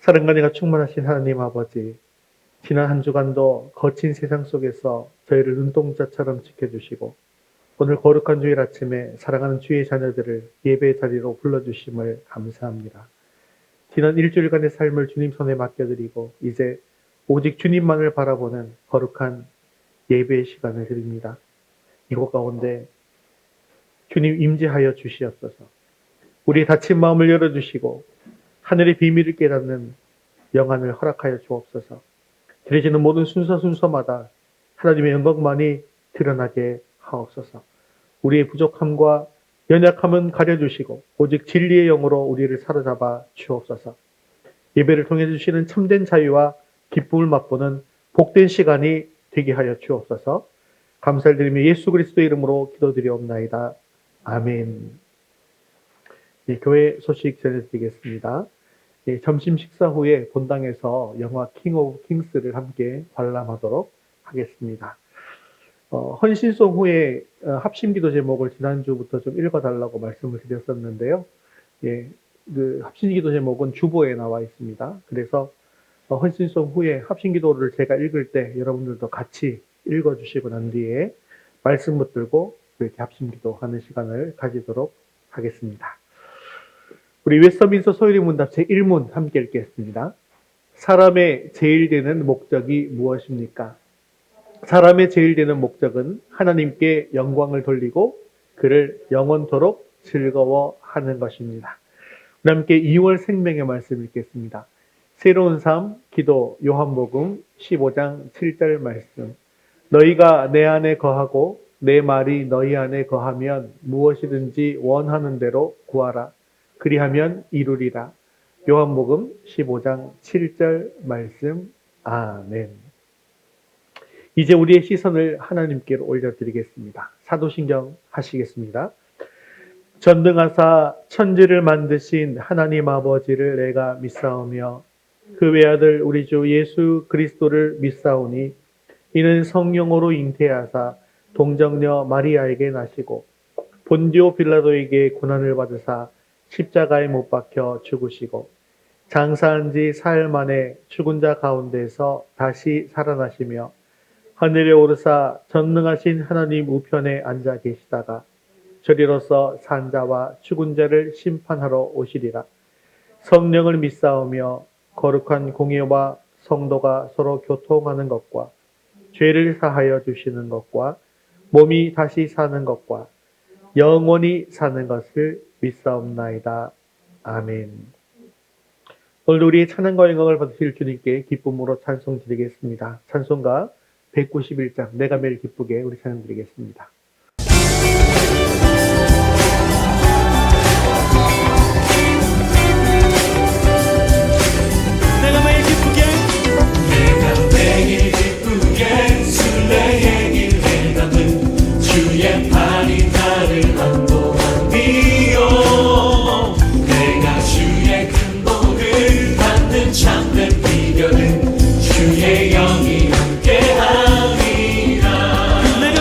사랑과 은혜가 충만하신 하나님 아버지, 지난 한 주간도 거친 세상 속에서 저희를 눈동자처럼 지켜주시고 오늘 거룩한 주일 아침에 사랑하는 주의 자녀들을 예배의 자리로 불러주심을 감사합니다. 지난 일주일간의 삶을 주님 손에 맡겨드리고 이제 오직 주님만을 바라보는 거룩한 예배의 시간을 드립니다. 이곳 가운데 주님 임재하여 주시옵소서. 우리의 닫힌 마음을 열어주시고 하늘의 비밀을 깨닫는 영안을 허락하여 주옵소서. 드려지는 모든 순서마다 하나님의 영광만이 드러나게 하옵소서. 우리의 부족함과 연약함은 가려주시고 오직 진리의 영으로 우리를 사로잡아 주옵소서. 예배를 통해 주시는 참된 자유와 기쁨을 맛보는 복된 시간이 되게 하여 주옵소서. 감사를 드리며 예수 그리스도의 이름으로 기도드리옵나이다. 아멘. 교회 소식 전해드리겠습니다. 점심 식사 후에 본당에서 영화 킹 오브 킹스를 함께 관람하도록 하겠습니다. 헌신송 후에 합심기도 제목을 지난주부터 좀 읽어달라고 말씀을 드렸었는데요. 그 합심기도 제목은 주보에 나와 있습니다. 그래서 헌신송 후에 합심기도를 제가 읽을 때 여러분들도 같이 읽어주시고 난 뒤에 말씀 붙들고 이렇게 합심기도 하는 시간을 가지도록 하겠습니다. 우리 웨스터민스터 소요리 문답 제1문 함께 읽겠습니다. 사람의 제일 되는 목적이 무엇입니까? 사람의 제일 되는 목적은 하나님께 영광을 돌리고 그를 영원토록 즐거워하는 것입니다. 우리 함께 2월 생명의 말씀 읽겠습니다. 새로운 삶 기도 요한복음 15장 7절 말씀. 너희가 내 안에 거하고 내 말이 너희 안에 거하면 무엇이든지 원하는 대로 구하라. 그리하면 이루리라. 요한복음 15장 7절 말씀. 아멘. 이제 우리의 시선을 하나님께로 올려드리겠습니다. 사도신경 하시겠습니다. 전능하사 천지를 만드신 하나님 아버지를 내가 믿사오며 그 외아들 우리 주 예수 그리스도를 믿사오니 이는 성령으로 잉태하사 동정녀 마리아에게 나시고 본디오 빌라도에게 고난을 받으사 십자가에 못 박혀 죽으시고 장사한 지 사흘 만에 죽은 자 가운데서 다시 살아나시며 하늘에 오르사 전능하신 하나님 우편에 앉아 계시다가 저리로서 산 자와 죽은 자를 심판하러 오시리라. 성령을 믿사오며 거룩한 공예와 성도가 서로 교통하는 것과 죄를 사하여 주시는 것과 몸이 다시 사는 것과 영원히 사는 것을 믿사옵나이다. 아멘. 오늘도 우리의 찬양과 영광을 받으실 주님께 기쁨으로 찬송 드리겠습니다. 찬송가 191장 내가 매일 기쁘게 우리 찬양 드리겠습니다. 내가 매일 기쁘게 순례의 길을 걷는 주의 팔이 나를 안보하니요. 내가 주의 큰 복을 받는 참된 비결은 주의 영이 함께하리라. 내가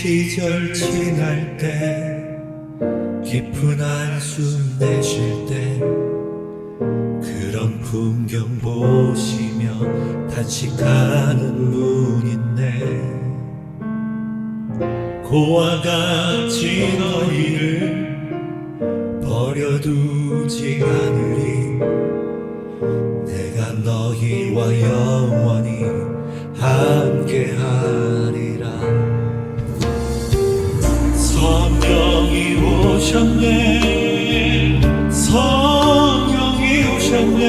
시절 지날 때 깊은 한숨 내쉴 때 그런 풍경 보시며 탄식하는 분인데 고와 같이 너희를 버려두지 않으리 내가 너희와 영원히 함께하리라 성령이 오셨네 성령이 오셨네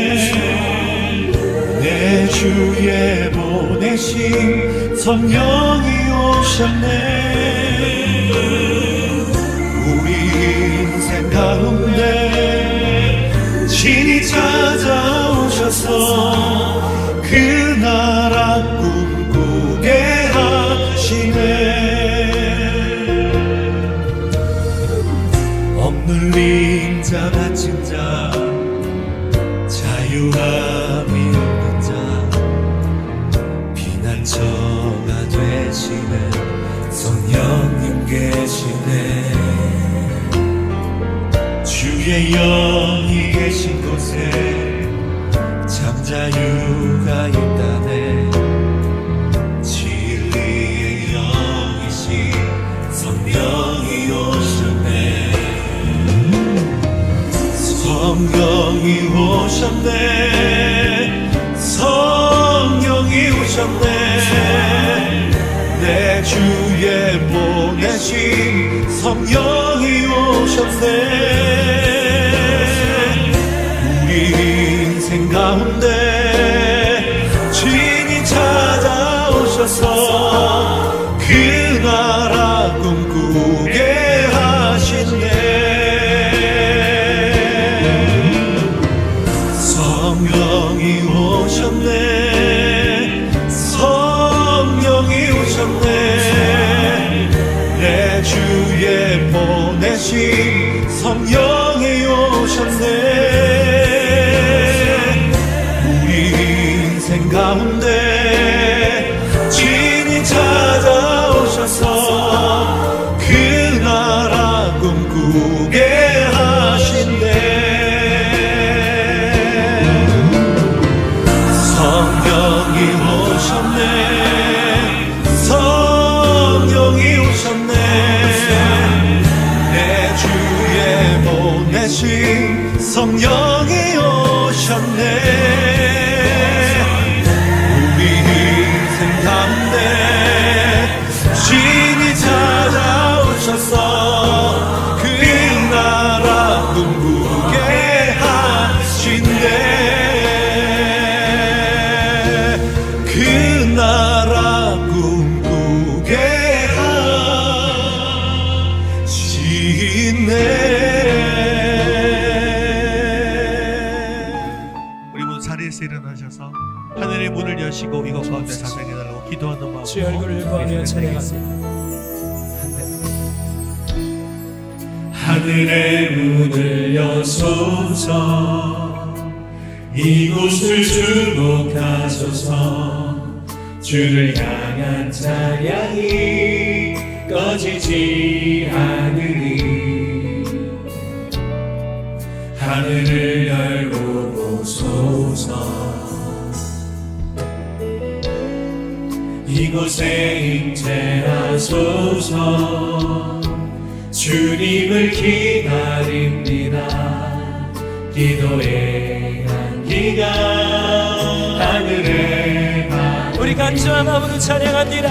내 주에 보내신 성령이 오셨네 우리 인생 가운데 진이 찾아오셔서 그 나라 꿈꾸게 하시네 억눌린 자 갇힌 자 자유함이 없는 자 피난처가 되시는 성령님 계시네 주의 영이 계신 곳에 잠자유가 있다네 진리의 영이신 성령이 오셨네 성령이 오셨네 성령이 오셨네 내 주에 보내신 성령이 오셨네 우리 인생 가운데 주인이 찾아오셔서 그 나라 꿈꾸게 하시네 성령이 오셨네 성령이 오셨네 내 주에 보내신 성령이 오셨네 우리 인생 가운데 주인이 찾아오셔서 그 나라 꿈꾸게 하신대 성령이 오셨네 성령이 오셨네 내 주에 보내신 성령이 오셨네 우리 인생 가운데 주인이 찾아오셔서 그 나라 꿈꾸게 하신대 그 나라 꿈꾸게 하시네 우리 모두 자리에서 일어나셔서 하늘의 문을 여시고 이것 가운데 자생해달라고 기도하는 마음으로 주의 얼굴을 구하며 찬양하세요. 하늘의 문을 여소서 이곳을 주목하소서 주를 향한 찬양이 꺼지지 않으니 하늘을 열고 보소서 이곳에 임재하소서 주님을 기다립니다 기도의 향기가 하늘에 우리 간절한 마음으로 찬양합니다.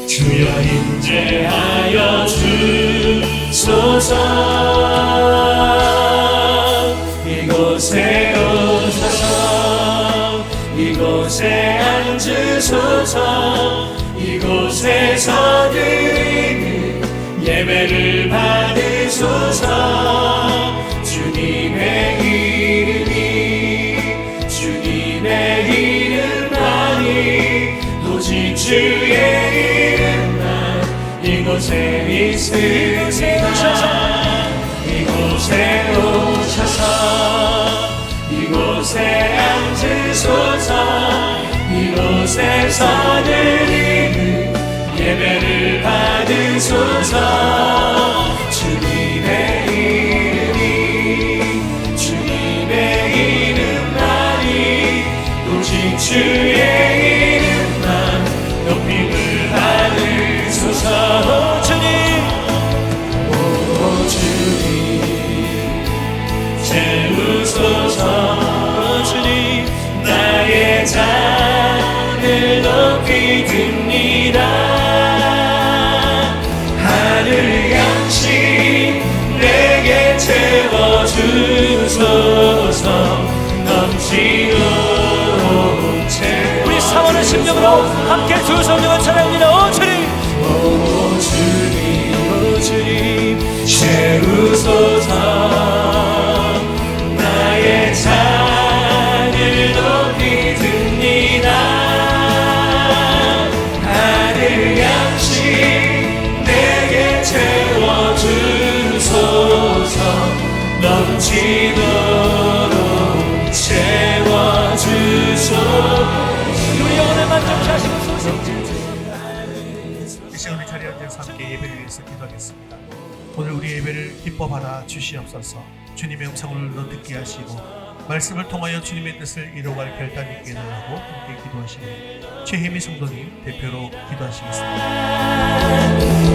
주여 임재하여 주소서 이곳에 오셔서 이곳에 앉으소서 이곳에서 드리는 예배를 받으소서 주님의 주님의 이름만이 오직 주의 이름만 이곳에 있으리라 이곳에 오셔서 이곳에 앉으소서 이곳에서 드리는 예배를 받으소서 주옵소서. 주님의 이름이 주님의 이름만이 오직 주의 이름만 높임을 받으소서. 주님 오 주님 채우소서. 주님 나의 잔을 높이 듭니다. 하늘 양식 내게 채워주소서. 넘치도록 우리 사모는 심령으로 함께 주 성령을 찬양합니다. 오 주님 오 주님 오 주님 채우소서. 나의 잔을 높이 듭니다. 하늘 양식 내게 채워주소서. 넘치도록 채워주소서. 우리 영혼을 만족케 하시옵소서. 이 시간에 자리에 앉아서 함께 예배를 위해서 기도하겠습니다. 오늘 우리 예배를 기뻐 받아 주시옵소서. 주님의 음성을 더 듣게 하시고 말씀을 통하여 주님의 뜻을 이루어갈 결단 있게 해달라고 함께 기도하시니 최혜미 성도님 대표로 기도하시겠습니다.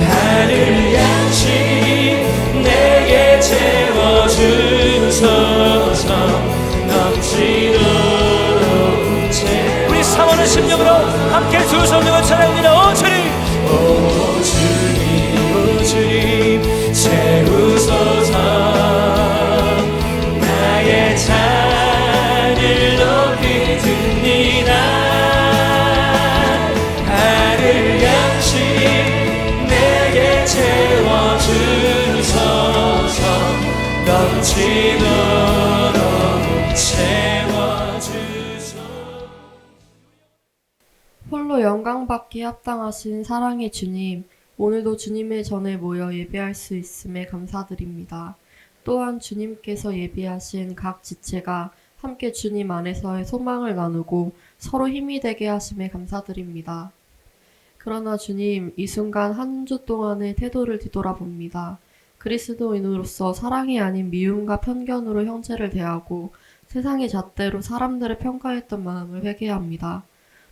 하늘 양식 내게 채워주소서. 넘치도록 우리 사모는 심령으로 함께 주 성령을 찬양합니다. 오 주님 오 주님 오 주님 채우소서. 나의 잔을 높이 듭니다. 하늘 양식 내게 채워주소서. 넘치도록 채워주소서. 홀로 영광받기 합당하신 사랑의 주님, 오늘도 주님의 전에 모여 예배할 수 있음에 감사드립니다. 또한 주님께서 예비하신 각 지체가 함께 주님 안에서의 소망을 나누고 서로 힘이 되게 하심에 감사드립니다. 그러나 주님, 이 순간 한 주 동안의 태도를 뒤돌아봅니다. 그리스도인으로서 사랑이 아닌 미움과 편견으로 형제를 대하고 세상의 잣대로 사람들을 평가했던 마음을 회개합니다.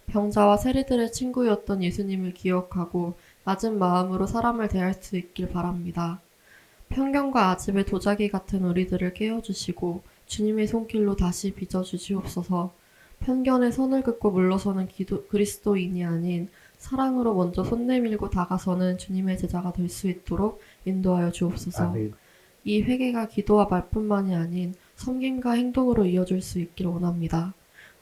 병자와 세리들의 친구였던 예수님을 기억하고 낮은 마음으로 사람을 대할 수 있길 바랍니다. 편견과 아집의 도자기 같은 우리들을 깨워주시고 주님의 손길로 다시 빚어주시옵소서. 편견의 선을 긋고 물러서는 그리스도인이 아닌 사랑으로 먼저 손 내밀고 다가서는 주님의 제자가 될 수 있도록 인도하여 주옵소서. 아멘. 이 회개가 기도와 말뿐만이 아닌 섬김과 행동으로 이어질 수 있길 원합니다.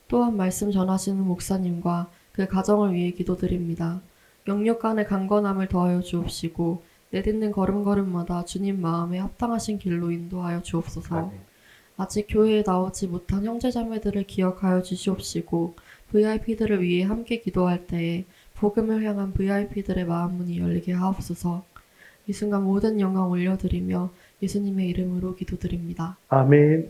또한 말씀 전하시는 목사님과 그 가정을 위해 기도드립니다. 영역 간의 강건함을 더하여 주옵시고 내딛는 걸음걸음마다 주님 마음에 합당하신 길로 인도하여 주옵소서. 아멘. 아직 교회에 나오지 못한 형제자매들을 기억하여 주시옵시고 VIP들을 위해 함께 기도할 때에 복음을 향한 VIP들의 마음 문이 열리게 하옵소서. 이 순간 모든 영광 올려드리며 예수님의 이름으로 기도드립니다. 아멘.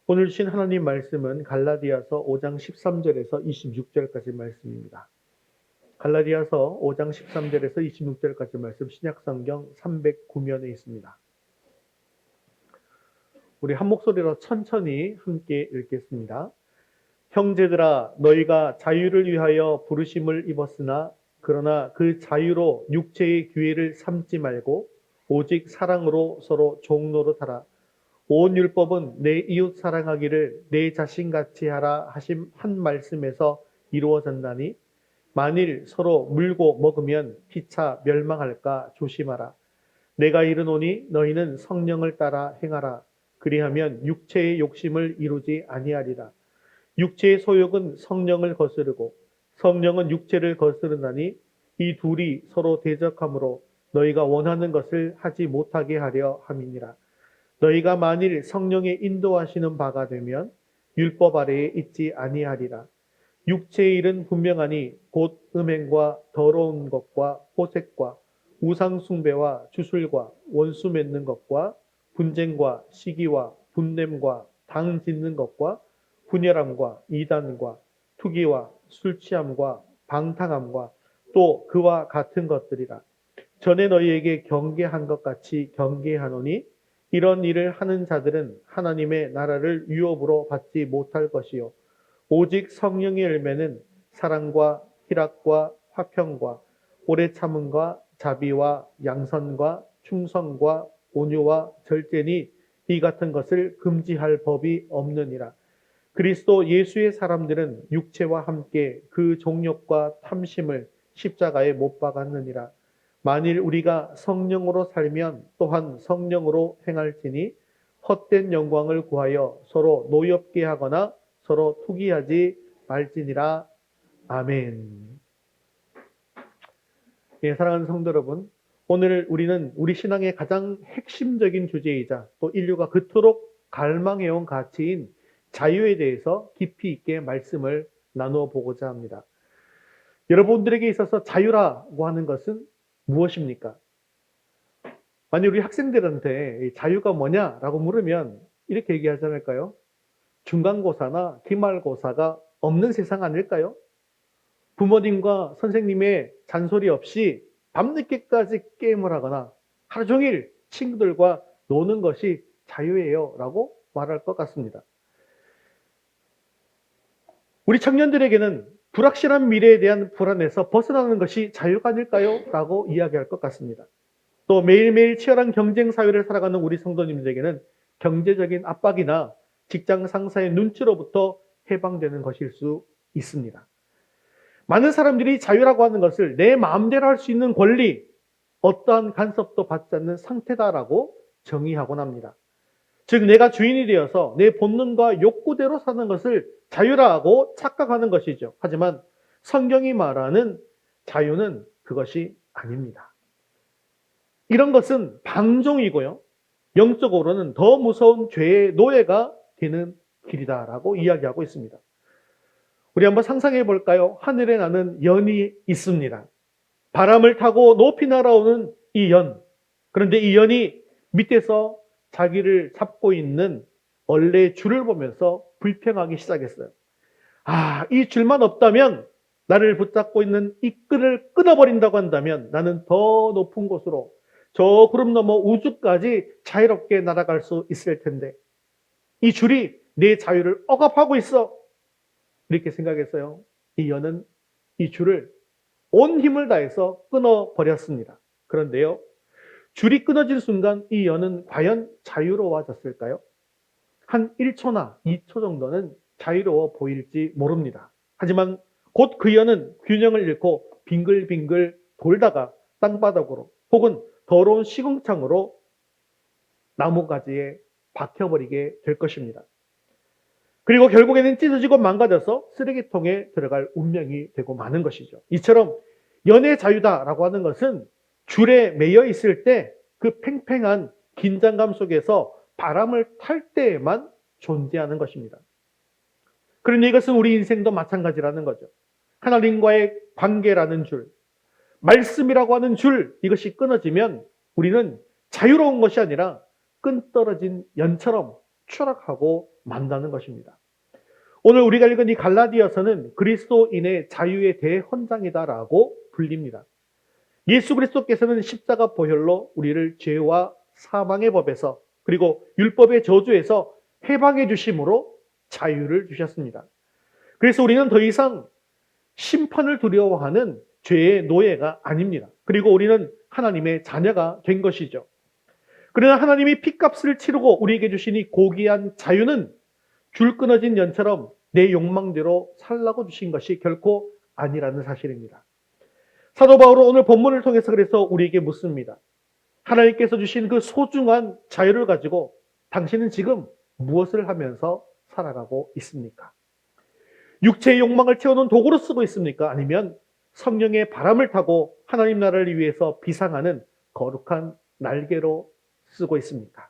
오늘 주신 하나님 말씀은 갈라디아서 5장 13절에서 26절까지 말씀입니다. 갈라디아서 5장 13절에서 26절까지 말씀 신약성경 309면에 있습니다. 우리 한 목소리로 천천히 함께 읽겠습니다. 형제들아, 너희가 자유를 위하여 부르심을 입었으나 그러나 그 자유로 육체의 기회를 삼지 말고 오직 사랑으로 서로 종노릇하라. 온 율법은 내 이웃 사랑하기를 내 자신같이 하라 하심 한 말씀에서 이루어졌나니 만일 서로 물고 먹으면 피차 멸망할까 조심하라. 내가 이르노니 너희는 성령을 따라 행하라. 그리하면 육체의 욕심을 이루지 아니하리라. 육체의 소욕은 성령을 거스르고 성령은 육체를 거스르나니 이 둘이 서로 대적하므로 너희가 원하는 것을 하지 못하게 하려 함이니라. 너희가 만일 성령의 인도하시는 바가 되면 율법 아래에 있지 아니하리라. 육체의 일은 분명하니 곧 음행과 더러운 것과 호색과 우상 숭배와 주술과 원수 맺는 것과 분쟁과 시기와 분냄과 당 짓는 것과 분열함과 이단과 투기와 술 취함과 방탕함과 또 그와 같은 것들이라. 전에 너희에게 경계한 것 같이 경계하노니 이런 일을 하는 자들은 하나님의 나라를 유업으로 받지 못할 것이요 오직 성령의 열매는 사랑과 희락과 화평과 오래 참음과 자비와 양선과 충성과 온유와 절제니 이 같은 것을 금지할 법이 없느니라. 그리스도 예수의 사람들은 육체와 함께 그 종욕과 탐심을 십자가에 못 박았느니라. 만일 우리가 성령으로 살면 또한 성령으로 행할지니 헛된 영광을 구하여 서로 노엽게 하거나 서로 투기하지 말지니라. 아멘. 예, 사랑하는 성도 여러분, 오늘 우리는 우리 신앙의 가장 핵심적인 주제이자 또 인류가 그토록 갈망해온 가치인 자유에 대해서 깊이 있게 말씀을 나누어 보고자 합니다. 여러분들에게 있어서 자유라고 하는 것은 무엇입니까? 만약 우리 학생들한테 자유가 뭐냐라고 물으면 이렇게 얘기하지 않을까요? 중간고사나 기말고사가 없는 세상 아닐까요? 부모님과 선생님의 잔소리 없이 밤늦게까지 게임을 하거나 하루 종일 친구들과 노는 것이 자유예요 라고 말할 것 같습니다. 우리 청년들에게는 불확실한 미래에 대한 불안에서 벗어나는 것이 자유가 아닐까요? 라고 이야기할 것 같습니다. 또 매일매일 치열한 경쟁 사회를 살아가는 우리 성도님들에게는 경제적인 압박이나 직장 상사의 눈치로부터 해방되는 것일 수 있습니다. 많은 사람들이 자유라고 하는 것을 내 마음대로 할 수 있는 권리, 어떠한 간섭도 받지 않는 상태다라고 정의하곤 합니다. 즉 내가 주인이 되어서 내 본능과 욕구대로 사는 것을 자유라고 착각하는 것이죠. 하지만 성경이 말하는 자유는 그것이 아닙니다. 이런 것은 방종이고요. 영적으로는 더 무서운 죄의 노예가 되는 길이다라고 이야기하고 있습니다. 우리 한번 상상해 볼까요? 하늘에 나는 연이 있습니다. 바람을 타고 높이 날아오는 이 연. 그런데 이 연이 밑에서 자기를 잡고 있는 원래의 줄을 보면서 불평하기 시작했어요. 아, 이 줄만 없다면 나를 붙잡고 있는 이 끈을 끊어버린다고 한다면 나는 더 높은 곳으로 저 구름 너머 우주까지 자유롭게 날아갈 수 있을 텐데 이 줄이 내 자유를 억압하고 있어. 이렇게 생각했어요. 이 연은 이 줄을 온 힘을 다해서 끊어버렸습니다. 그런데요, 줄이 끊어진 순간 이 연은 과연 자유로워졌을까요? 한 1초나 2초 정도는 자유로워 보일지 모릅니다. 하지만 곧 그 연은 균형을 잃고 빙글빙글 돌다가 땅바닥으로 혹은 더러운 시궁창으로 나무가지에 박혀버리게 될 것입니다. 그리고 결국에는 찢어지고 망가져서 쓰레기통에 들어갈 운명이 되고 마는 것이죠. 이처럼 연의 자유다라고 하는 것은 줄에 매여 있을 때 그 팽팽한 긴장감 속에서 바람을 탈 때에만 존재하는 것입니다. 그러니 이것은 우리 인생도 마찬가지라는 거죠. 하나님과의 관계라는 줄, 말씀이라고 하는 줄, 이것이 끊어지면 우리는 자유로운 것이 아니라 끈 떨어진 연처럼 추락하고 만다는 것입니다. 오늘 우리가 읽은 이 갈라디아서는 그리스도인의 자유의 대헌장이다라고 불립니다. 예수 그리스도께서는 십자가 보혈로 우리를 죄와 사망의 법에서 그리고 율법의 저주에서 해방해 주심으로 자유를 주셨습니다. 그래서 우리는 더 이상 심판을 두려워하는 죄의 노예가 아닙니다. 그리고 우리는 하나님의 자녀가 된 것이죠. 그러나 하나님이 핏값을 치르고 우리에게 주신 이 고귀한 자유는 줄 끊어진 연처럼 내 욕망대로 살라고 주신 것이 결코 아니라는 사실입니다. 사도 바울은 오늘 본문을 통해서 그래서 우리에게 묻습니다. 하나님께서 주신 그 소중한 자유를 가지고 당신은 지금 무엇을 하면서 살아가고 있습니까? 육체의 욕망을 채우는 도구로 쓰고 있습니까? 아니면 성령의 바람을 타고 하나님 나라를 위해서 비상하는 거룩한 날개로 쓰고 있습니까?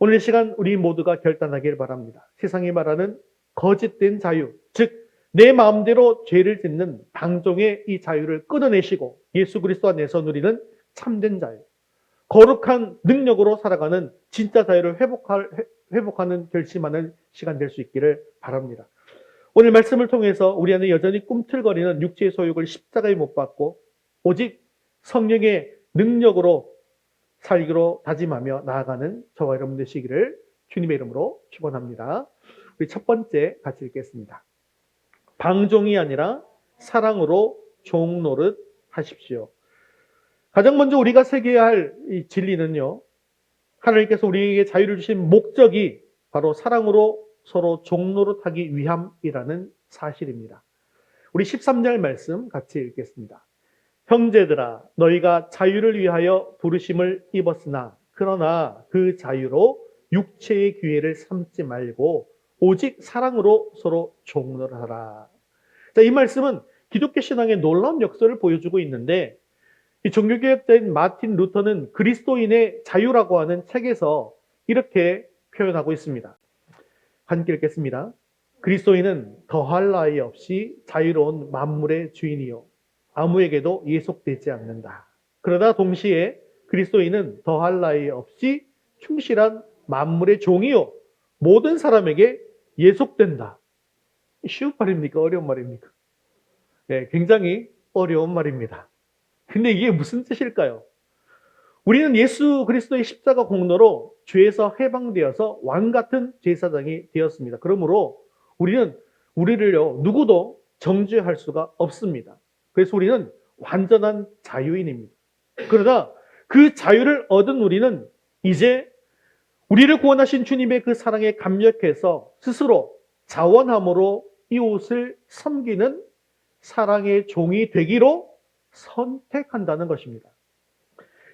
오늘 이 시간 우리 모두가 결단하길 바랍니다. 세상이 말하는 거짓된 자유, 즉 내 마음대로 죄를 짓는 방종의 이 자유를 끊어내시고 예수 그리스도 안에서 누리는 참된 자유, 거룩한 능력으로 살아가는 진짜 자유를 회복하는 결심하는 시간 될 수 있기를 바랍니다. 오늘 말씀을 통해서 우리 안에 여전히 꿈틀거리는 육체의 소욕을 십자가에 못 박고 오직 성령의 능력으로 살기로 다짐하며 나아가는 저와 여러분 되시기를 주님의 이름으로 축원합니다. 우리 첫 번째 같이 읽겠습니다. 방종이 아니라 사랑으로 종 노릇 하십시오. 가장 먼저 우리가 새겨야 할 이 진리는요, 하나님께서 우리에게 자유를 주신 목적이 바로 사랑으로 서로 종 노릇하기 위함이라는 사실입니다. 우리 13절 말씀 같이 읽겠습니다. 형제들아, 너희가 자유를 위하여 부르심을 입었으나 그러나 그 자유로 육체의 기회를 삼지 말고 오직 사랑으로 서로 종노릇하라. 자, 이 말씀은 기독교 신앙의 놀라운 역사를 보여주고 있는데, 이 종교개혁자인 마틴 루터는 그리스도인의 자유라고 하는 책에서 이렇게 표현하고 있습니다. 함께 읽겠습니다. 그리스도인은 더할 나위 없이 자유로운 만물의 주인이요 아무에게도 예속되지 않는다. 그러나 동시에 그리스도인은 더할 나위 없이 충실한 만물의 종이요 모든 사람에게 예속된다. 쉬운 말입니까? 어려운 말입니까? 네, 굉장히 어려운 말입니다. 근데 이게 무슨 뜻일까요? 우리는 예수 그리스도의 십자가 공로로 죄에서 해방되어서 왕 같은 제사장이 되었습니다. 그러므로 우리는 우리를요 누구도 정죄할 수가 없습니다. 그래서 우리는 완전한 자유인입니다. 그러나 그 자유를 얻은 우리는 이제 우리를 구원하신 주님의 그 사랑에 감격해서 스스로 자원함으로 이웃을 섬기는 사랑의 종이 되기로 선택한다는 것입니다.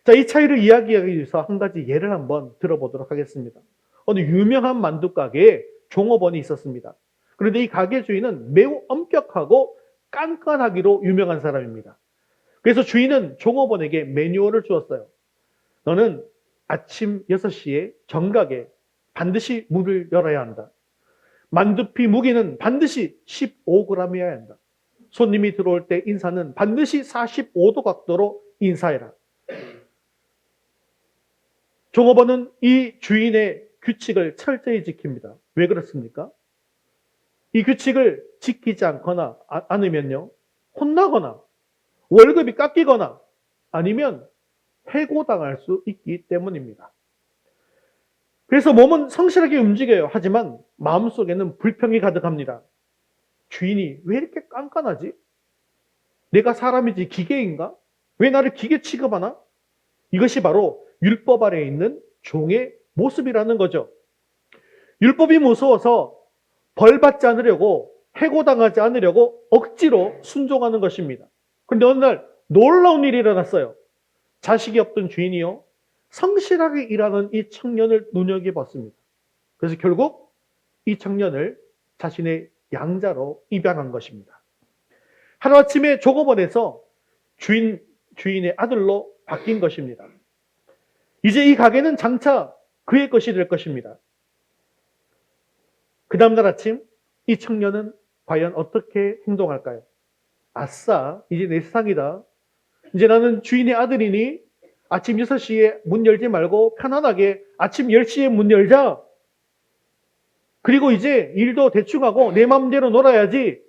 자, 이 차이를 이야기하기 위해서 한 가지 예를 한번 들어보도록 하겠습니다. 어느 유명한 만두 가게에 종업원이 있었습니다. 그런데 이 가게 주인은 매우 엄격하고 깐깐하기로 유명한 사람입니다. 그래서 주인은 종업원에게 매뉴얼을 주었어요. 너는 아침 6시에 정각에 반드시 문을 열어야 한다. 만두피 무게는 반드시 15g이어야 한다. 손님이 들어올 때 인사는 반드시 45도 각도로 인사해라. 종업원은 이 주인의 규칙을 철저히 지킵니다. 왜 그렇습니까? 이 규칙을 지키지 않으면요, 혼나거나 월급이 깎이거나 아니면 해고당할 수 있기 때문입니다. 그래서 몸은 성실하게 움직여요. 하지만 마음속에는 불평이 가득합니다. 주인이 왜 이렇게 깐깐하지? 내가 사람이지 기계인가? 왜 나를 기계 취급하나? 이것이 바로 율법 아래에 있는 종의 모습이라는 거죠. 율법이 무서워서 벌받지 않으려고, 해고당하지 않으려고 억지로 순종하는 것입니다. 그런데 어느 날 놀라운 일이 일어났어요. 자식이 없던 주인이요, 성실하게 일하는 이 청년을 눈여겨봤습니다. 그래서 결국 이 청년을 자신의 양자로 입양한 것입니다. 하루아침에 종업원에서 주인의 아들로 바뀐 것입니다. 이제 이 가게는 장차 그의 것이 될 것입니다. 그 다음날 아침 이 청년은 과연 어떻게 행동할까요? 아싸, 이제 내 세상이다. 이제 나는 주인의 아들이니 아침 6시에 문 열지 말고 편안하게 아침 10시에 문 열자. 그리고 이제 일도 대충 하고 내 마음대로 놀아야지.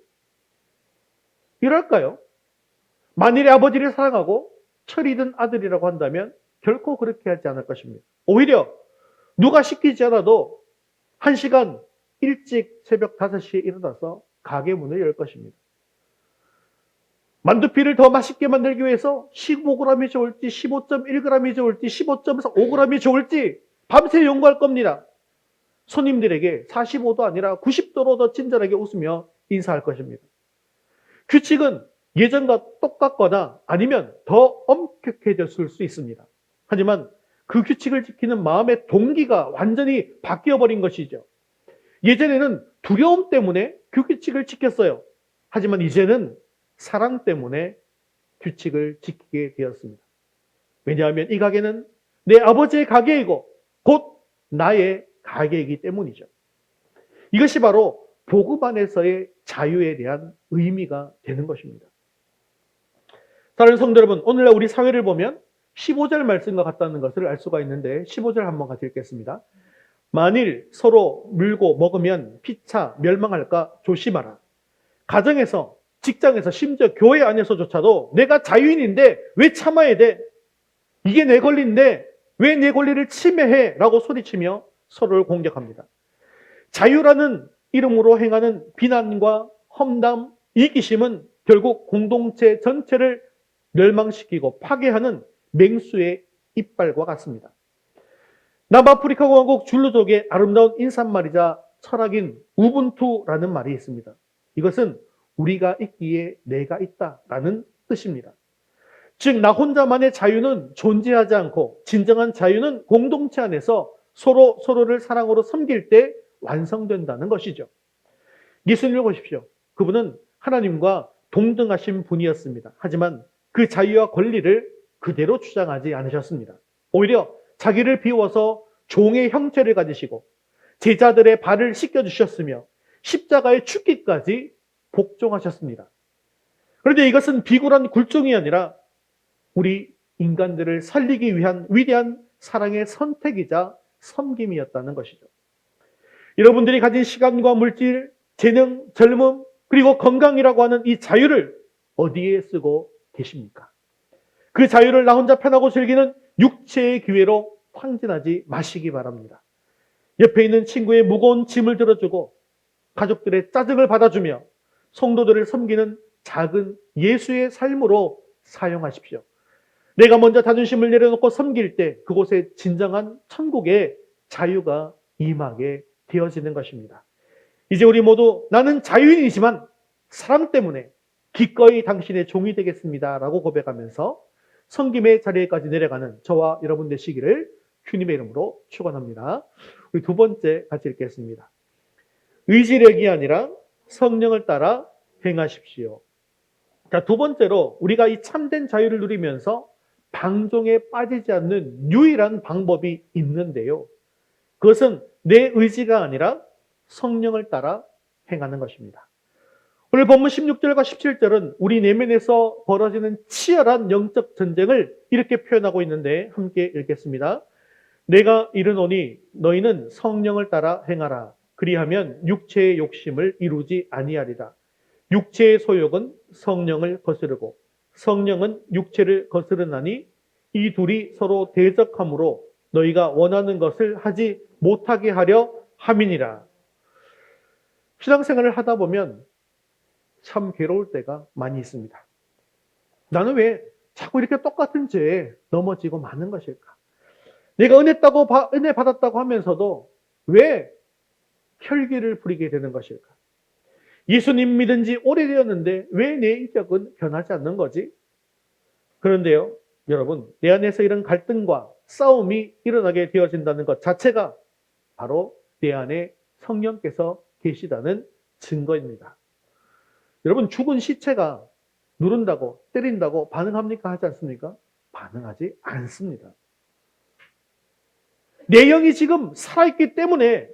이럴까요? 만일에 아버지를 사랑하고 철이 든 아들이라고 한다면 결코 그렇게 하지 않을 것입니다. 오히려 누가 시키지 않아도 1시간 일찍 새벽 5시에 일어나서 가게 문을 열 것입니다. 만두피를 더 맛있게 만들기 위해서 15g이 좋을지 15.1g이 좋을지 15.5g이 좋을지 밤새 연구할 겁니다. 손님들에게 45도 아니라 90도로 더 친절하게 웃으며 인사할 것입니다. 규칙은 예전과 똑같거나 아니면 더 엄격해졌을 수 있습니다. 하지만 그 규칙을 지키는 마음의 동기가 완전히 바뀌어버린 것이죠. 예전에는 두려움 때문에 그 규칙을 지켰어요. 하지만 이제는 사랑 때문에 규칙을 지키게 되었습니다. 왜냐하면 이 가게는 내 아버지의 가게이고 곧 나의 가계이기 때문이죠. 이것이 바로 복음 안에서의 자유에 대한 의미가 되는 것입니다. 사랑하는 성도 여러분, 오늘날 우리 사회를 보면 15절 말씀과 같다는 것을 알 수가 있는데 15절 한번 같이 읽겠습니다. 만일 서로 물고 먹으면 피차 멸망할까 조심하라. 가정에서, 직장에서, 심지어 교회 안에서조차도 내가 자유인인데 왜 참아야 돼? 이게 내 권리인데 왜 내 권리를 침해해? 라고 소리치며 서로를 공격합니다. 자유라는 이름으로 행하는 비난과 험담, 이기심은 결국 공동체 전체를 멸망시키고 파괴하는 맹수의 이빨과 같습니다. 남아프리카 공화국 줄루족의 아름다운 인사말이자 철학인 우분투라는 말이 있습니다. 이것은 우리가 있기에 내가 있다라는 뜻입니다. 즉, 나 혼자만의 자유는 존재하지 않고 진정한 자유는 공동체 안에서 서로를 사랑으로 섬길 때 완성된다는 것이죠. 예수님을 보십시오. 그분은 하나님과 동등하신 분이었습니다. 하지만 그 자유와 권리를 그대로 주장하지 않으셨습니다. 오히려 자기를 비워서 종의 형체를 가지시고 제자들의 발을 씻겨주셨으며 십자가에 죽기까지 복종하셨습니다. 그런데 이것은 비굴한 굴종이 아니라 우리 인간들을 살리기 위한 위대한 사랑의 선택이자 섬김이었다는 것이죠. 여러분들이 가진 시간과 물질, 재능, 젊음, 그리고 건강이라고 하는 이 자유를 어디에 쓰고 계십니까? 그 자유를 나 혼자 편하고 즐기는 육체의 기회로 탕진하지 마시기 바랍니다. 옆에 있는 친구의 무거운 짐을 들어주고 가족들의 짜증을 받아주며 성도들을 섬기는 작은 예수의 삶으로 사용하십시오. 내가 먼저 자존심을 내려놓고 섬길 때 그곳에 진정한 천국의 자유가 임하게 되어지는 것입니다. 이제 우리 모두 나는 자유인이지만 사랑 때문에 기꺼이 당신의 종이 되겠습니다 라고 고백하면서 섬김의 자리에까지 내려가는 저와 여러분 되시기를 주님의 이름으로 축원합니다. 우리 두 번째 같이 읽겠습니다. 의지력이 아니라 성령을 따라 행하십시오. 자, 두 번째로 우리가 이 참된 자유를 누리면서 방종에 빠지지 않는 유일한 방법이 있는데요. 그것은 내 의지가 아니라 성령을 따라 행하는 것입니다. 오늘 본문 16절과 17절은 우리 내면에서 벌어지는 치열한 영적 전쟁을 이렇게 표현하고 있는데 함께 읽겠습니다. 내가 이르노니 너희는 성령을 따라 행하라. 그리하면 육체의 욕심을 이루지 아니하리라. 육체의 소욕은 성령을 거스르고 성령은 육체를 거스르나니 이 둘이 서로 대적하므로 너희가 원하는 것을 하지 못하게 하려 함이니라. 신앙생활을 하다 보면 참 괴로울 때가 많이 있습니다. 나는 왜 자꾸 이렇게 똑같은 죄에 넘어지고 마는 것일까? 내가 은혜 받았다고 하면서도 왜 혈기를 부리게 되는 것일까? 예수님 믿은 지 오래되었는데 왜 내 인격은 변하지 않는 거지? 그런데요, 여러분, 내 안에서 이런 갈등과 싸움이 일어나게 되어진다는 것 자체가 바로 내 안에 성령께서 계시다는 증거입니다. 여러분, 죽은 시체가 누른다고 때린다고 반응합니까? 하지 않습니까? 반응하지 않습니다. 내 영이 지금 살아있기 때문에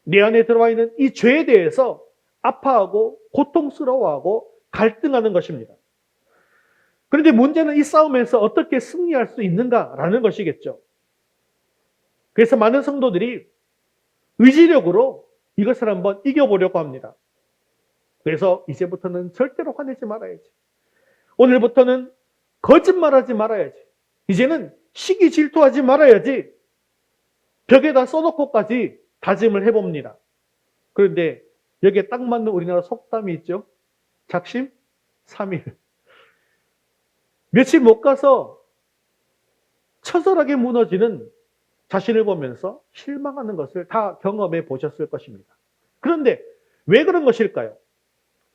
내 안에 들어와 있는 이 죄에 대해서 아파하고 고통스러워하고 갈등하는 것입니다. 그런데 문제는 이 싸움에서 어떻게 승리할 수 있는가라는 것이겠죠. 그래서 많은 성도들이 의지력으로 이것을 한번 이겨보려고 합니다. 그래서 이제부터는 절대로 화내지 말아야지. 오늘부터는 거짓말하지 말아야지. 이제는 시기 질투하지 말아야지. 벽에다 써놓고까지 다짐을 해봅니다. 그런데 여기에 딱 맞는 우리나라 속담이 있죠. 작심 3일. 며칠 못 가서 처절하게 무너지는 자신을 보면서 실망하는 것을 다 경험해 보셨을 것입니다. 그런데 왜 그런 것일까요?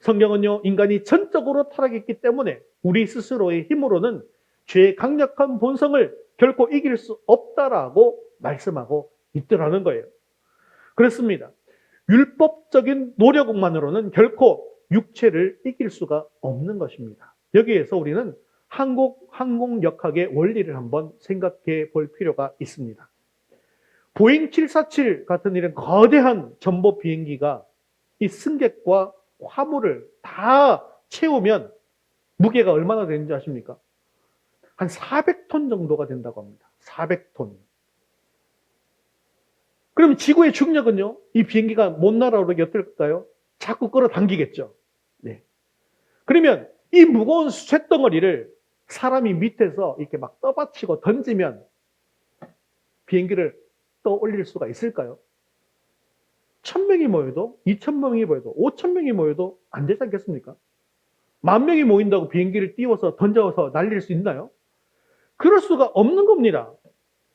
성경은요, 인간이 전적으로 타락했기 때문에 우리 스스로의 힘으로는 죄의 강력한 본성을 결코 이길 수 없다라고 말씀하고 있더라는 거예요. 그렇습니다. 율법적인 노력만으로는 결코 육체를 이길 수가 없는 것입니다. 여기에서 우리는 항공역학의 원리를 한번 생각해 볼 필요가 있습니다. 보잉 747 같은 이런 거대한 전보 비행기가 이 승객과 화물을 다 채우면 무게가 얼마나 되는지 아십니까? 한 400톤 정도가 된다고 합니다. 400톤. 그럼 지구의 중력은요, 이 비행기가 못 날아오르게 어떨까요? 자꾸 끌어당기겠죠. 네. 그러면 이 무거운 쇳덩어리를 사람이 밑에서 이렇게 막 떠받치고 던지면 비행기를 떠올릴 수가 있을까요? 1000명이 모여도, 2000명이 모여도, 5000명이 모여도 안 되지 않겠습니까? 10,000명이 모인다고 비행기를 띄워서 던져서 날릴 수 있나요? 그럴 수가 없는 겁니다.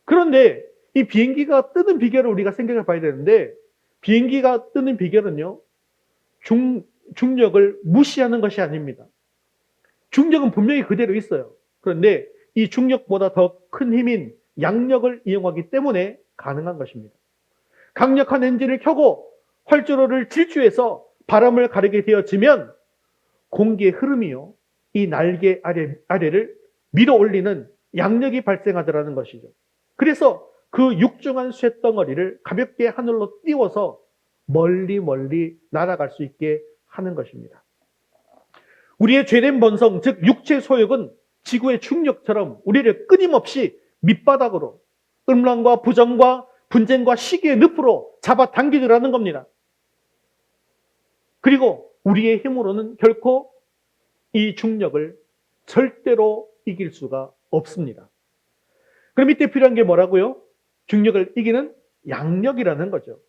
그런데 이 비행기가 뜨는 비결을 우리가 생각해 봐야 되는데, 비행기가 뜨는 비결은요, 중력을 무시하는 것이 아닙니다. 중력은 분명히 그대로 있어요. 그런데 이 중력보다 더 큰 힘인 양력을 이용하기 때문에 가능한 것입니다. 강력한 엔진을 켜고 활주로를 질주해서 바람을 가르게 되어지면 공기의 흐름이요, 이 날개 아래를 밀어 올리는 양력이 발생하더라는 것이죠. 그래서 그 육중한 쇳덩어리를 가볍게 하늘로 띄워서 멀리 날아갈 수 있게 하는 것입니다. 우리의 죄된 본성, 즉 육체 소욕은 지구의 중력처럼 우리를 끊임없이 밑바닥으로 음란과 부정과 분쟁과 시기의 늪으로 잡아당기더라는 겁니다. 그리고 우리의 힘으로는 결코 이 중력을 절대로 이길 수가 없습니다. 그럼 이때 필요한 게 뭐라고요? 중력을 이기는 양력이라는 거죠.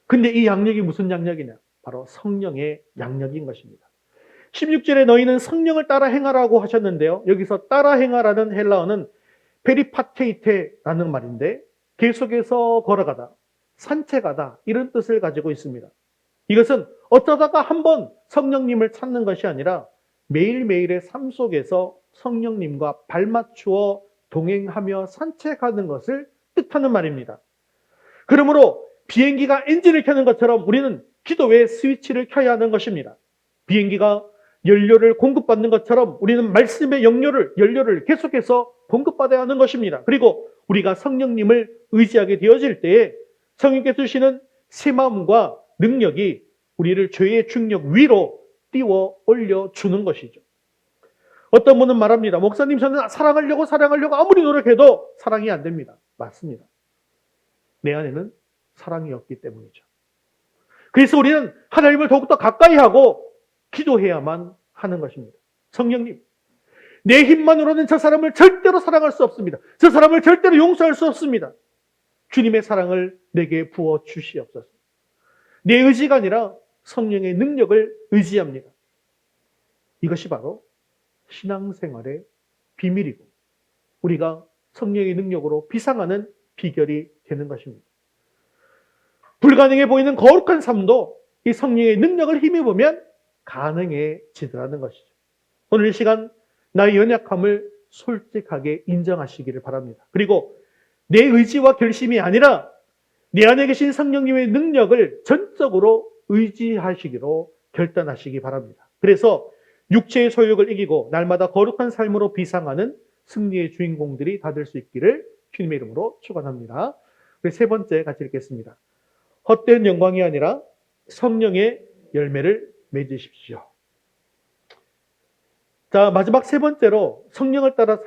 근데 이 양력이 무슨 양력이냐? 바로 성령의 양력인 것입니다. 16절에 너희는 성령을 따라 행하라고 하셨는데요. 여기서 따라 행하라는 헬라어는 페리파테이테라는 말인데 계속해서 걸어가다, 산책하다 이런 뜻을 가지고 있습니다. 이것은 어쩌다가 한번 성령님을 찾는 것이 아니라 매일매일의 삶 속에서 성령님과 발맞추어 동행하며 산책하는 것을 뜻하는 말입니다. 그러므로 비행기가 엔진을 켜는 것처럼 우리는 기도의 스위치를 켜야 하는 것입니다. 비행기가 연료를 공급받는 것처럼 우리는 말씀의 연료를 계속해서 공급받아야 하는 것입니다. 그리고 우리가 성령님을 의지하게 되어질 때에 성령께서 주시는 새 마음과 능력이 우리를 죄의 중력 위로 띄워 올려주는 것이죠. 어떤 분은 말합니다. 목사님, 저는 사랑하려고 아무리 노력해도 사랑이 안 됩니다. 맞습니다. 내 안에는 사랑이 없기 때문이죠. 그래서 우리는 하나님을 더욱더 가까이 하고 기도해야만 하는 것입니다. 성령님, 내 힘만으로는 저 사람을 절대로 사랑할 수 없습니다. 저 사람을 절대로 용서할 수 없습니다. 주님의 사랑을 내게 부어 주시옵소서. 내 의지가 아니라 성령의 능력을 의지합니다. 이것이 바로 신앙생활의 비밀이고 우리가 성령의 능력으로 비상하는 비결이 되는 것입니다. 불가능해 보이는 거룩한 삶도 이 성령의 능력을 힘입으면 가능해지더라는 것이죠. 오늘 이 시간 나의 연약함을 솔직하게 인정하시기를 바랍니다. 그리고 내 의지와 결심이 아니라 내 안에 계신 성령님의 능력을 전적으로 의지하시기로 결단하시기 바랍니다. 그래서 육체의 소욕을 이기고 날마다 거룩한 삶으로 비상하는 승리의 주인공들이 다 될 수 있기를 주님의 이름으로 축원합니다. 세 번째 같이 읽겠습니다. 헛된 영광이 아니라 성령의 열매를 맺으십시오. 자, 마지막 세 번째로 성령을 따라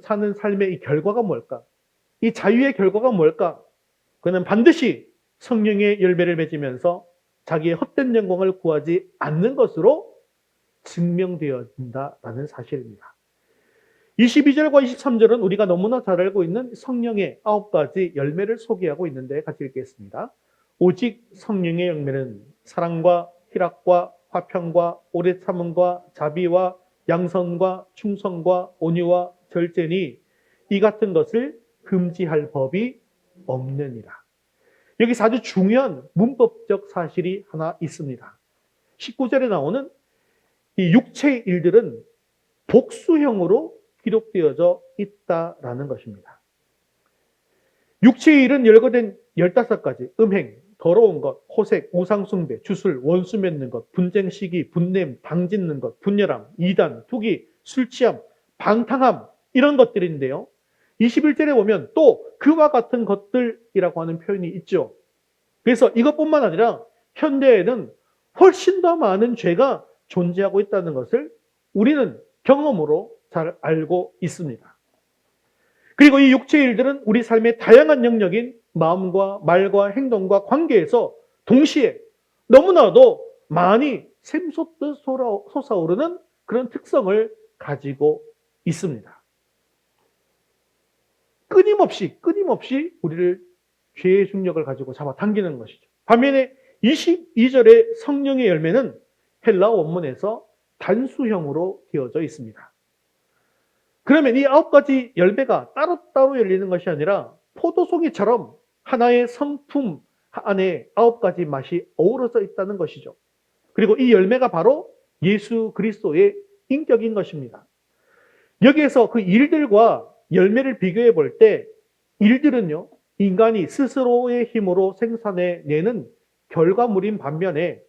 사는 삶의 이 결과가 뭘까? 이 자유의 결과가 뭘까? 그는 반드시 성령의 열매를 맺으면서 자기의 헛된 영광을 구하지 않는 것으로 증명되어진다라는 사실입니다. 22절과 23절은 우리가 너무나 잘 알고 있는 성령의 9가지 열매를 소개하고 있는데 같이 읽겠습니다. 오직 성령의 열매는 사랑과 희락과 화평과 오래 참음과 자비와 양선과 충성과 온유와 절제니 이 같은 것을 금지할 법이 없느니라. 여기서 아주 중요한 문법적 사실이 하나 있습니다. 19절에 나오는 이 육체의 일들은 복수형으로 기록되어져 있다라는 것입니다. 육체의 일은 열거된 15가지, 음행, 더러운 것, 호색, 우상숭배, 주술, 원수 맺는 것, 분쟁, 시기, 분냄, 당짓는 것, 분열함, 이단, 투기, 술취함, 방탕함 이런 것들인데요. 21절에 보면 또 그와 같은 것들이라고 하는 표현이 있죠. 그래서 이것뿐만 아니라 현대에는 훨씬 더 많은 죄가 존재하고 있다는 것을 우리는 경험으로 잘 알고 있습니다. 그리고 이 육체의 일들은 우리 삶의 다양한 영역인 마음과 말과 행동과 관계에서 동시에 너무나도 많이 샘솟듯 솟아오르는 그런 특성을 가지고 있습니다. 끊임없이 우리를 죄의 중력을 가지고 잡아당기는 것이죠. 반면에 22절의 성령의 열매는 헬라 원문에서 단수형으로 되어져 있습니다. 그러면 이 9가지 열매가 따로따로 열리는 것이 아니라 포도송이처럼 하나의 성품 안에 9가지 맛이 어우러져 있다는 것이죠. 그리고 이 열매가 바로 예수 그리스도의 인격인 것입니다. 여기에서 그 일들과 열매를 비교해 볼 때 일들은요, 인간이 스스로의 힘으로 생산해내는 결과물인 반면에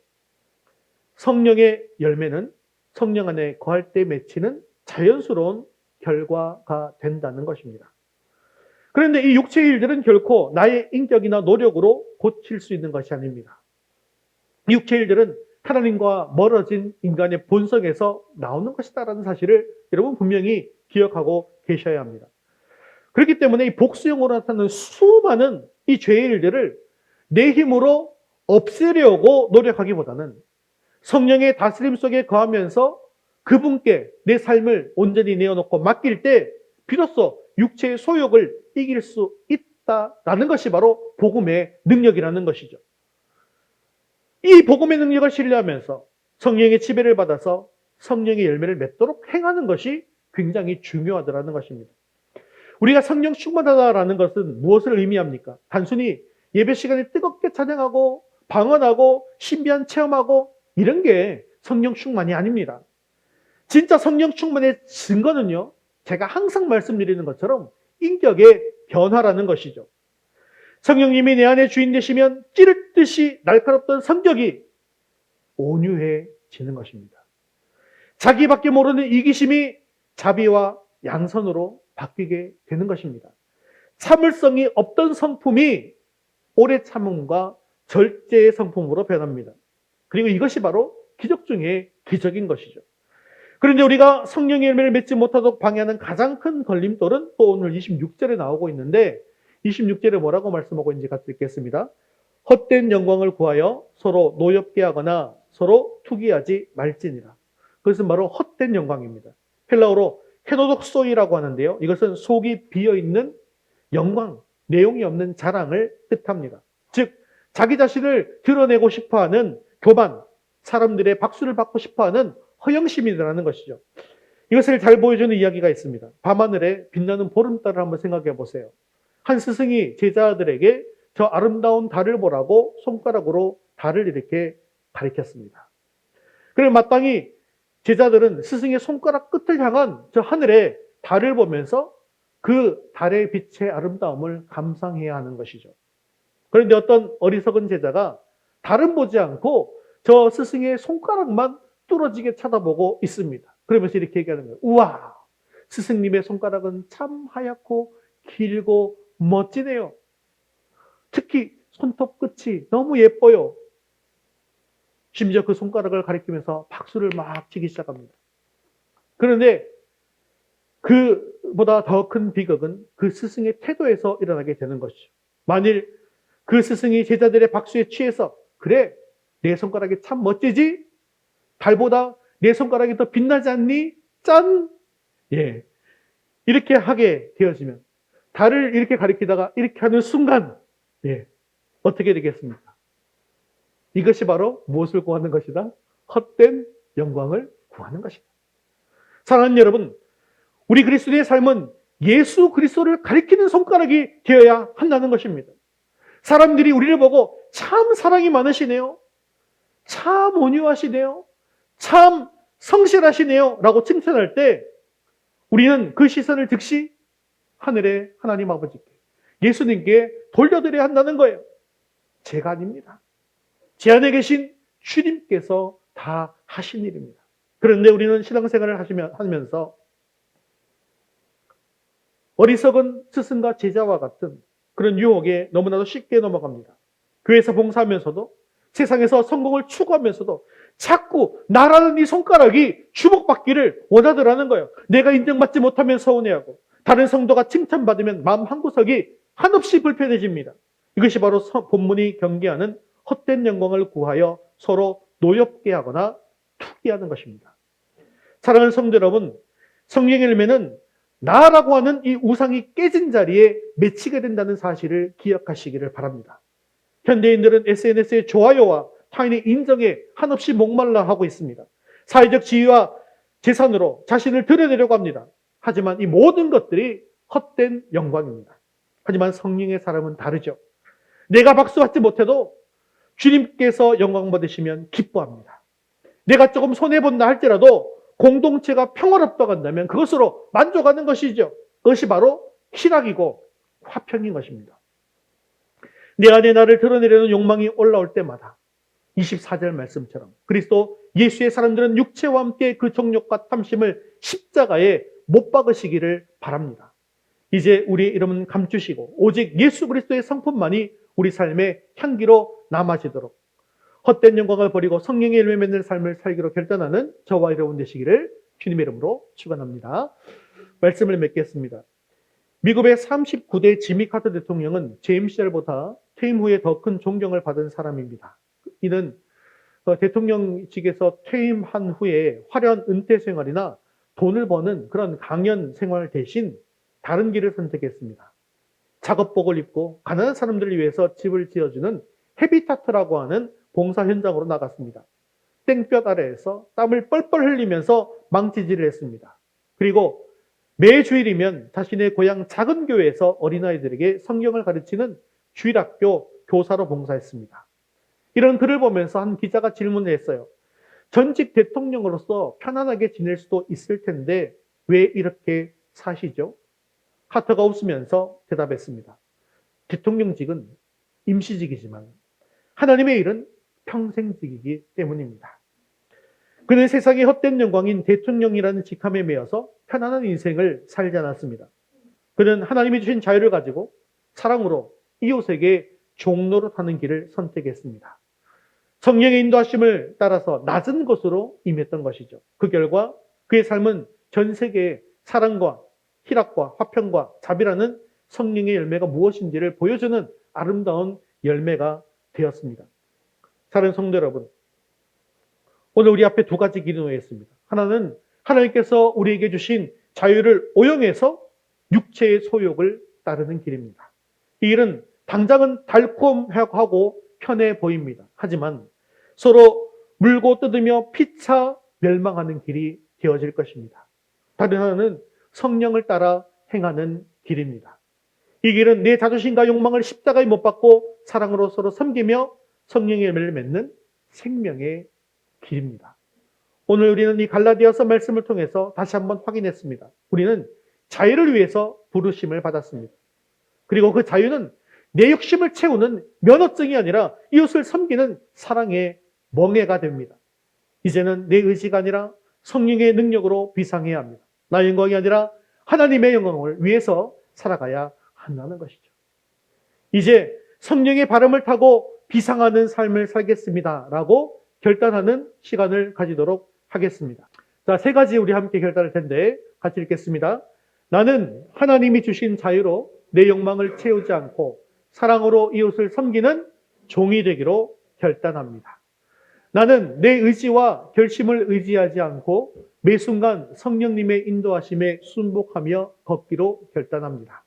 성령의 열매는 성령 안에 거할 때 맺히는 자연스러운 결과가 된다는 것입니다. 그런데 이 육체의 일들은 결코 나의 인격이나 노력으로 고칠 수 있는 것이 아닙니다. 이 육체의 일들은 하나님과 멀어진 인간의 본성에서 나오는 것이다라는 사실을 여러분 분명히 기억하고 계셔야 합니다. 그렇기 때문에 이 복수형으로 나타나는 수많은 이 죄의 일들을 내 힘으로 없애려고 노력하기보다는 성령의 다스림 속에 거하면서 그분께 내 삶을 온전히 내어놓고 맡길 때 비로소 육체의 소욕을 이길 수 있다라는 것이 바로 복음의 능력이라는 것이죠. 이 복음의 능력을 신뢰하면서 성령의 지배를 받아서 성령의 열매를 맺도록 행하는 것이 굉장히 중요하다는 것입니다. 우리가 성령 충만하다라는 것은 무엇을 의미합니까? 단순히 예배 시간에 뜨겁게 찬양하고 방언하고 신비한 체험하고 이런 게 성령 충만이 아닙니다. 진짜 성령 충만의 증거는요, 제가 항상 말씀드리는 것처럼 인격의 변화라는 것이죠. 성령님이 내 안에 주인 되시면 찌르듯이 날카롭던 성격이 온유해지는 것입니다. 자기밖에 모르는 이기심이 자비와 양선으로 바뀌게 되는 것입니다. 참을성이 없던 성품이 오래 참음과 절제의 성품으로 변합니다. 그리고 이것이 바로 기적 중에 기적인 것이죠. 그런데 우리가 성령의 열매를 맺지 못하도록 방해하는 가장 큰 걸림돌은 또 오늘 26절에 나오고 있는데 26절에 뭐라고 말씀하고 있는지 같이 읽겠습니다. 헛된 영광을 구하여 서로 노엽게 하거나 서로 투기하지 말지니라. 그것은 바로 헛된 영광입니다. 헬라어로 헤노독소이라고 하는데요. 이것은 속이 비어있는 영광, 내용이 없는 자랑을 뜻합니다. 즉 자기 자신을 드러내고 싶어하는 교만, 사람들의 박수를 받고 싶어하는 허영심이라는 것이죠. 이것을 잘 보여주는 이야기가 있습니다. 밤하늘에 빛나는 보름달을 한번 생각해 보세요. 한 스승이 제자들에게 저 아름다운 달을 보라고 손가락으로 달을 이렇게 가리켰습니다. 그리고 마땅히 제자들은 스승의 손가락 끝을 향한 저 하늘에 달을 보면서 그 달의 빛의 아름다움을 감상해야 하는 것이죠. 그런데 어떤 어리석은 제자가 달은 보지 않고 저 스승의 손가락만 뚫어지게 쳐다보고 있습니다. 그러면서 이렇게 얘기하는 거예요. 우와, 스승님의 손가락은 참 하얗고 길고 멋지네요. 특히 손톱 끝이 너무 예뻐요. 심지어 그 손가락을 가리키면서 박수를 막 치기 시작합니다. 그런데 그보다 더 큰 비극은 그 스승의 태도에서 일어나게 되는 것이죠. 만일 그 스승이 제자들의 박수에 취해서 그래, 내 손가락이 참 멋지지? 달보다 내 손가락이 더 빛나지 않니? 짠! 예. 이렇게 하게 되어지면 달을 이렇게 가리키다가 이렇게 하는 순간 예. 어떻게 되겠습니까? 이것이 바로 무엇을 구하는 것이다? 헛된 영광을 구하는 것이다. 사랑하는 여러분, 우리 그리스도의 삶은 예수 그리스도를 가리키는 손가락이 되어야 한다는 것입니다. 사람들이 우리를 보고 참 사랑이 많으시네요. 참 온유하시네요. 참 성실하시네요. 라고 칭찬할 때 우리는 그 시선을 즉시 하늘의 하나님 아버지께, 예수님께 돌려드려야 한다는 거예요. 제가 아닙니다. 제 안에 계신 주님께서 다 하신 일입니다. 그런데 우리는 신앙생활을 하면서 어리석은 스승과 제자와 같은 그런 유혹에 너무나도 쉽게 넘어갑니다. 교회에서 봉사하면서도 세상에서 성공을 추구하면서도 자꾸 나라는 이 손가락이 주목받기를 원하더라는 거예요. 내가 인정받지 못하면 서운해하고 다른 성도가 칭찬받으면 마음 한구석이 한없이 불편해집니다. 이것이 바로 본문이 경계하는 헛된 영광을 구하여 서로 노엽게 하거나 투기하는 것입니다. 사랑하는 성도 여러분, 성령의 열매는 나라고 하는 이 우상이 깨진 자리에 맺히게 된다는 사실을 기억하시기를 바랍니다. 현대인들은 SNS의 좋아요와 타인의 인정에 한없이 목말라 하고 있습니다. 사회적 지위와 재산으로 자신을 드러내려고 합니다. 하지만 이 모든 것들이 헛된 영광입니다. 하지만 성령의 사람은 다르죠. 내가 박수받지 못해도 주님께서 영광 받으시면 기뻐합니다. 내가 조금 손해본다 할지라도 공동체가 평화롭다고 한다면 그것으로 만족하는 것이죠. 그것이 바로 희락이고 화평인 것입니다. 내 안에 나를 드러내려는 욕망이 올라올 때마다 24절 말씀처럼 그리스도 예수의 사람들은 육체와 함께 그 정욕과 탐심을 십자가에 못 박으시기를 바랍니다. 이제 우리의 이름은 감추시고 오직 예수 그리스도의 성품만이 우리 삶의 향기로 남아지도록 헛된 영광을 버리고 성령의 열매 맺는 삶을 살기로 결단하는 저와 여러분 되시기를 주님의 이름으로 축원합니다. 말씀을 맺겠습니다. 미국의 39대 지미 카터 대통령은 재임 시절보다 퇴임 후에 더 큰 존경을 받은 사람입니다. 이는 대통령직에서 퇴임한 후에 화려한 은퇴 생활이나 돈을 버는 그런 강연 생활 대신 다른 길을 선택했습니다. 작업복을 입고 가난한 사람들을 위해서 집을 지어주는 헤비타트라고 하는 봉사 현장으로 나갔습니다. 땡볕 아래에서 땀을 뻘뻘 흘리면서 망치질을 했습니다. 그리고 매 주일이면 자신의 고향 작은 교회에서 어린아이들에게 성경을 가르치는 주일학교 교사로 봉사했습니다. 이런 글을 보면서 한 기자가 질문을 했어요. 전직 대통령으로서 편안하게 지낼 수도 있을 텐데 왜 이렇게 사시죠? 카터가 웃으면서 대답했습니다. 대통령직은 임시직이지만 하나님의 일은 평생직이기 때문입니다. 그는 세상의 헛된 영광인 대통령이라는 직함에 매여서 편안한 인생을 살지 않았습니다. 그는 하나님이 주신 자유를 가지고 사랑으로 이웃에게 종로로 타는 길을 선택했습니다. 성령의 인도하심을 따라서 낮은 곳으로 임했던 것이죠. 그 결과 그의 삶은 전 세계에 사랑과 희락과 화평과 자비라는 성령의 열매가 무엇인지를 보여주는 아름다운 열매가 되었습니다. 사랑하는 성도 여러분, 오늘 우리 앞에 두 가지 길이 놓여 있습니다. 하나는 하나님께서 우리에게 주신 자유를 오용해서 육체의 소욕을 따르는 길입니다. 이 길은 당장은 달콤하고 편해 보입니다. 하지만 서로 물고 뜯으며 피차 멸망하는 길이 되어질 것입니다. 다른 하나는 성령을 따라 행하는 길입니다. 이 길은 내 자존심과 욕망을 십자가에 못 박고 사랑으로 서로 섬기며 성령의 열매를 맺는 생명의 길입니다. 오늘 우리는 이 갈라디아서 말씀을 통해서 다시 한번 확인했습니다. 우리는 자유를 위해서 부르심을 받았습니다. 그리고 그 자유는 내 욕심을 채우는 면허증이 아니라 이웃을 섬기는 사랑의 멍에가 됩니다. 이제는 내 의지가 아니라 성령의 능력으로 비상해야 합니다. 나의 영광이 아니라 하나님의 영광을 위해서 살아가야 한다는 것이죠. 이제 성령의 바람을 타고 비상하는 삶을 살겠습니다 라고 결단하는 시간을 가지도록 하겠습니다. 자, 세 가지 우리 함께 결단할 텐데 같이 읽겠습니다. 나는 하나님이 주신 자유로 내 욕망을 채우지 않고 사랑으로 이웃을 섬기는 종이 되기로 결단합니다. 나는 내 의지와 결심을 의지하지 않고 매 순간 성령님의 인도하심에 순복하며 걷기로 결단합니다.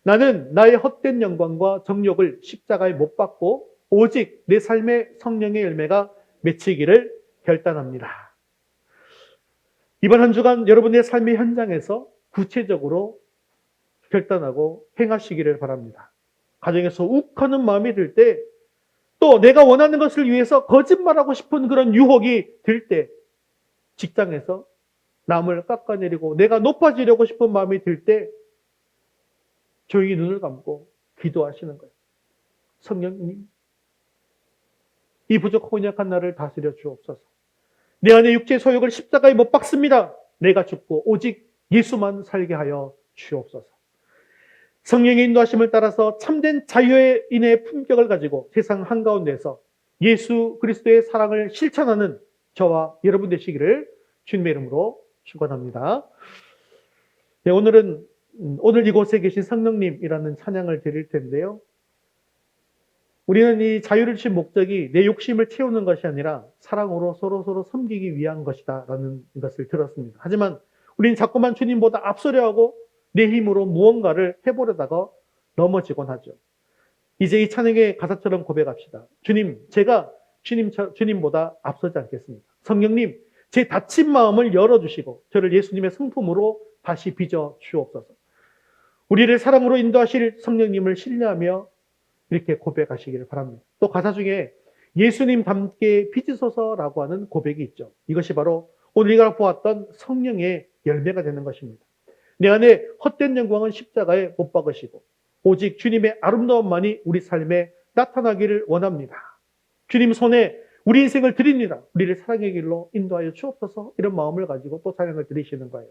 나는 나의 헛된 영광과 정욕을 십자가에 못 박고 오직 내 삶의 성령의 열매가 맺히기를 결단합니다. 이번 한 주간 여러분의 삶의 현장에서 구체적으로 결단하고 행하시기를 바랍니다. 가정에서 욱하는 마음이 들 때, 또 내가 원하는 것을 위해서 거짓말하고 싶은 그런 유혹이 들 때, 직장에서 남을 깎아내리고 내가 높아지려고 싶은 마음이 들 때 조용히 눈을 감고 기도하시는 거예요. 성령님, 이 부족하고 연약한 나를 다스려 주옵소서. 내 안에 육체의 소욕을 십자가에 못 박습니다. 내가 죽고 오직 예수만 살게 하여 주옵소서. 성령의 인도하심을 따라서 참된 자유의 인의 품격을 가지고 세상 한가운데서 예수 그리스도의 사랑을 실천하는 저와 여러분 되시기를 주님의 이름으로 축원합니다. 네, 오늘 이곳에 계신 성령님이라는 찬양을 드릴 텐데요. 우리는 이 자유를 주신 목적이 내 욕심을 채우는 것이 아니라 사랑으로 서로 섬기기 위한 것이다라는 것을 들었습니다. 하지만 우리는 자꾸만 주님보다 앞서려 하고 내 힘으로 무언가를 해보려다가 넘어지곤 하죠. 이제 이 찬양의 가사처럼 고백합시다. 주님, 제가 주님보다 앞서지 않겠습니다. 성령님, 제 닫힌 마음을 열어주시고 저를 예수님의 성품으로 다시 빚어 주옵소서. 우리를 사랑으로 인도하실 성령님을 신뢰하며 이렇게 고백하시기를 바랍니다. 또 가사 중에 예수님 닮게 빚으소서라고 하는 고백이 있죠. 이것이 바로 오늘 우리가 보았던 성령의 열매가 되는 것입니다. 내 안에 헛된 영광은 십자가에 못 박으시고 오직 주님의 아름다움만이 우리 삶에 나타나기를 원합니다. 주님 손에 우리 인생을 드립니다. 우리를 사랑의 길로 인도하여 주옵소서. 이런 마음을 가지고 또 찬양을 드리시는 거예요.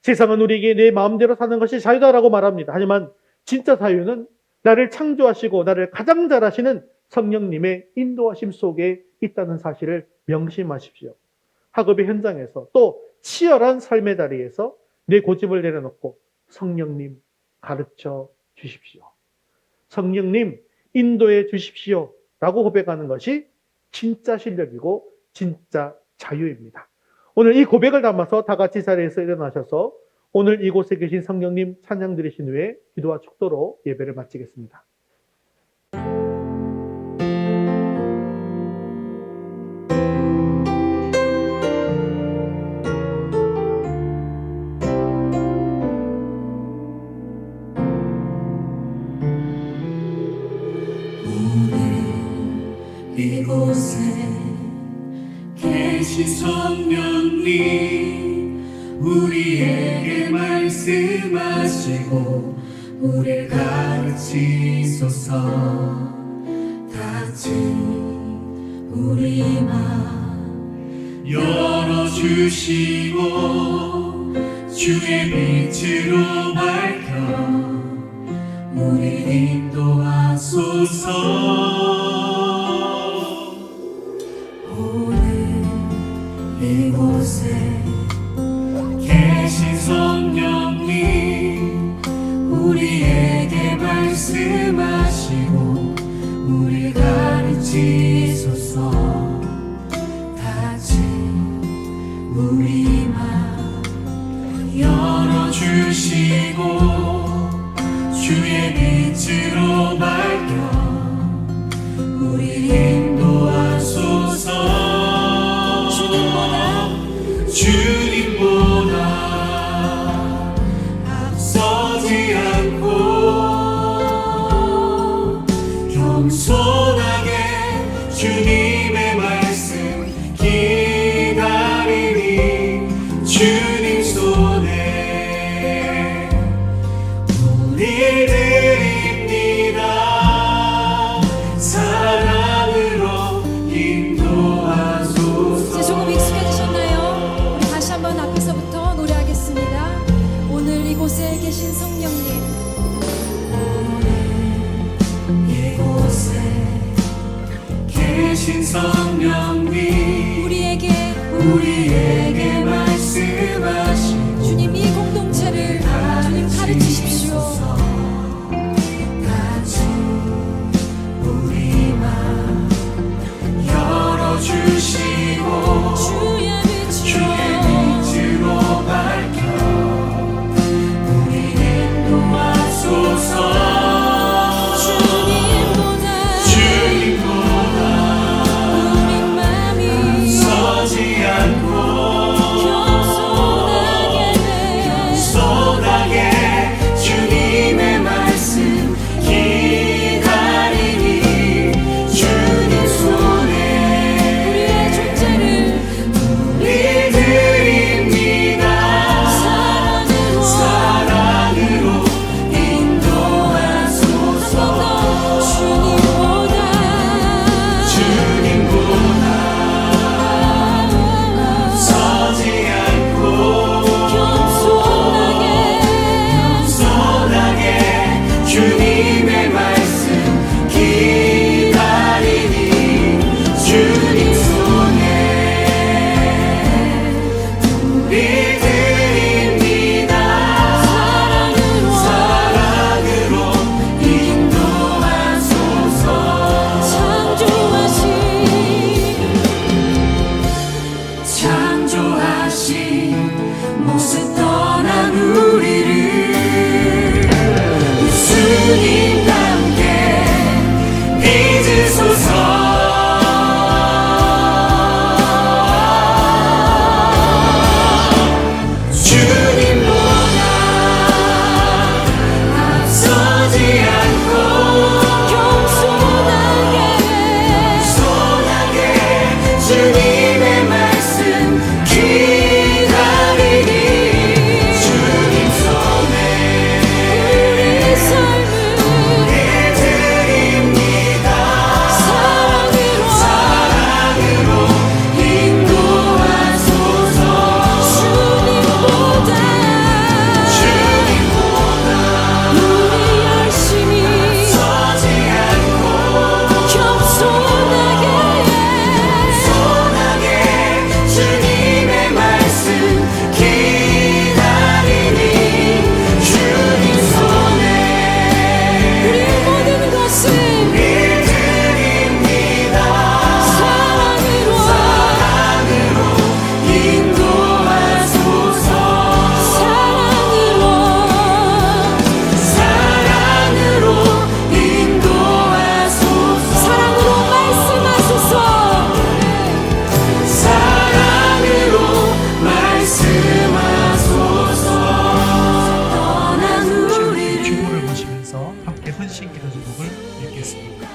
세상은 우리에게 내 마음대로 사는 것이 자유다라고 말합니다. 하지만 진짜 자유는 나를 창조하시고 나를 가장 잘하시는 성령님의 인도하심 속에 있다는 사실을 명심하십시오. 학업의 현장에서 또 치열한 삶의 자리에서 내 고집을 내려놓고 성령님 가르쳐 주십시오. 성령님 인도해 주십시오. 라고 고백하는 것이 진짜 실력이고 진짜 자유입니다. 오늘 이 고백을 담아서 다 같이 자리에서 일어나셔서 오늘 이곳에 계신 성령님 찬양 드리신 후에 기도와 축도로 예배를 마치겠습니다. 이곳에 계신 성령님 우리에게 말씀하시고 우리를 가르치소서. 닫힌 우리 마음 열어주시고 주의 빛으로 밝혀 우리 인도하소서. 이곳에 계신 성령님 우리에게 말씀하시고 우리 가르치소서. 닫힌 우리 마음 열어주시고 주의 빛으로 밝혀 우리 인도하소서. 주님보다 앞서지 않고 겸손하게 주님의 말씀 기다리니 주님 손에 우리 드립니다. 사랑으로 인도하소서. 이제 조금 익숙해지셨나요? 우리 다시 한번 앞에서부터 노래하겠습니다. 오늘 이곳에 계신 성령님, 이곳에 계신 성령님 우리에게 말씀하시고 주님 이 공동체를 주님 가르치십시오. 닫힌 우리 마음 열어주시고 주의 빛으로 밝혀 우리 인도하소서. 주님보다 우리 마음이 서지 않고 주님의 말씀 기다리니 주님 손에 우리 삶을 드립니다. 사랑으로 인도하소서. 주님보다 우리 열심히 서지 않고 겸손하게 주님의 말씀 기다리니 주님 손에 우리 모든 것을 드립니다. 사랑으로 인도하소서. 사랑으로 인도하소서. 사랑으로 말씀하소서. 사랑으로 말씀하소서. 떠난 우리 주보를 보시면서 함께 헌신 기도 제목을 읽겠습니다.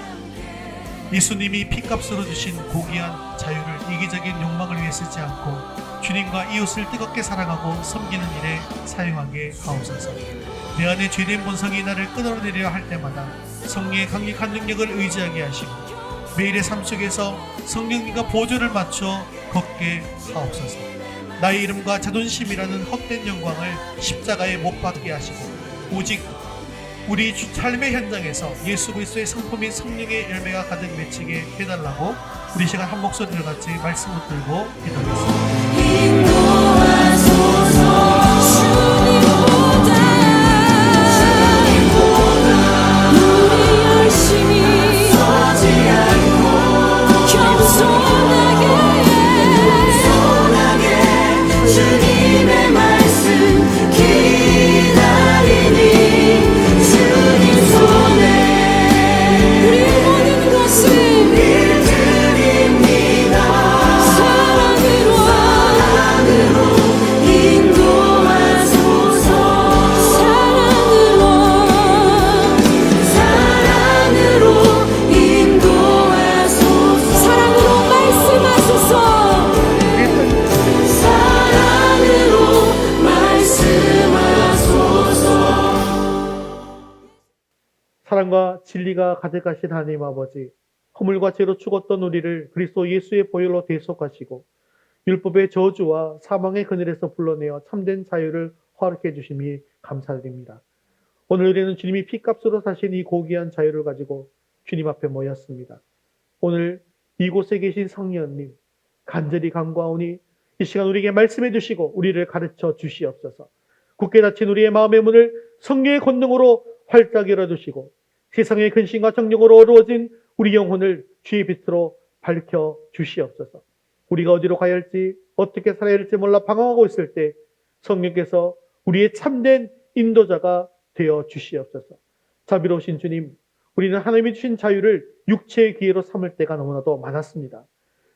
예수님이 피값으로 주신 고귀한 자유를 이기적인 욕망을 위해 쓰지 않고 주님과 이웃을 뜨겁게 사랑하고 섬기는 일에 사용하게 하옵소서. 내 안에 죄된 본성이 나를 끊어내려 할 때마다 성령의 강력한 능력을 의지하게 하시고 매일의 삶 속에서 성령님과 보조를 맞춰 걷게 하옵소서. 나의 이름과 자존심이라는 헛된 영광을 십자가에 못 박게 하시고 오직 우리 삶의 현장에서 예수 그리스도의 성품인 성령의 열매가 가득 맺히게 해달라고 우리 시간 한 목소리를 같이 말씀 붙들고 기도하겠습니다. 인도하소서. 우리 열심히 서지 않고 겸손하게 주님의 말씀 기다리니 주님 손에 우리 모든 것을 드립니다. 사랑으로 인도하소서. 사랑으로 인도하소서. 사랑으로 말씀하소서. 사랑으로 말씀하소서. 사랑과 진리가 가득하신 하나님 아버지, 허물과 죄로 죽었던 우리를 그리스도 예수의 보혈로 대속하시고 율법의 저주와 사망의 그늘에서 불러내어 참된 자유를 허락해 주심이 감사드립니다. 오늘 우리는 주님이 피값으로 사신 이 고귀한 자유를 가지고 주님 앞에 모였습니다. 오늘 이곳에 계신 성령님 간절히 간구하오니 이 시간 우리에게 말씀해 주시고 우리를 가르쳐 주시옵소서. 굳게 닫힌 우리의 마음의 문을 성령의 권능으로 활짝 열어주시고 세상의 근심과 정욕으로 어두워진 우리 영혼을 주의 빛으로 밝혀 주시옵소서. 우리가 어디로 가야 할지 어떻게 살아야 할지 몰라 방황하고 있을 때 성령께서 우리의 참된 인도자가 되어 주시옵소서. 자비로우신 주님, 우리는 하나님이 주신 자유를 육체의 기회로 삼을 때가 너무나도 많았습니다.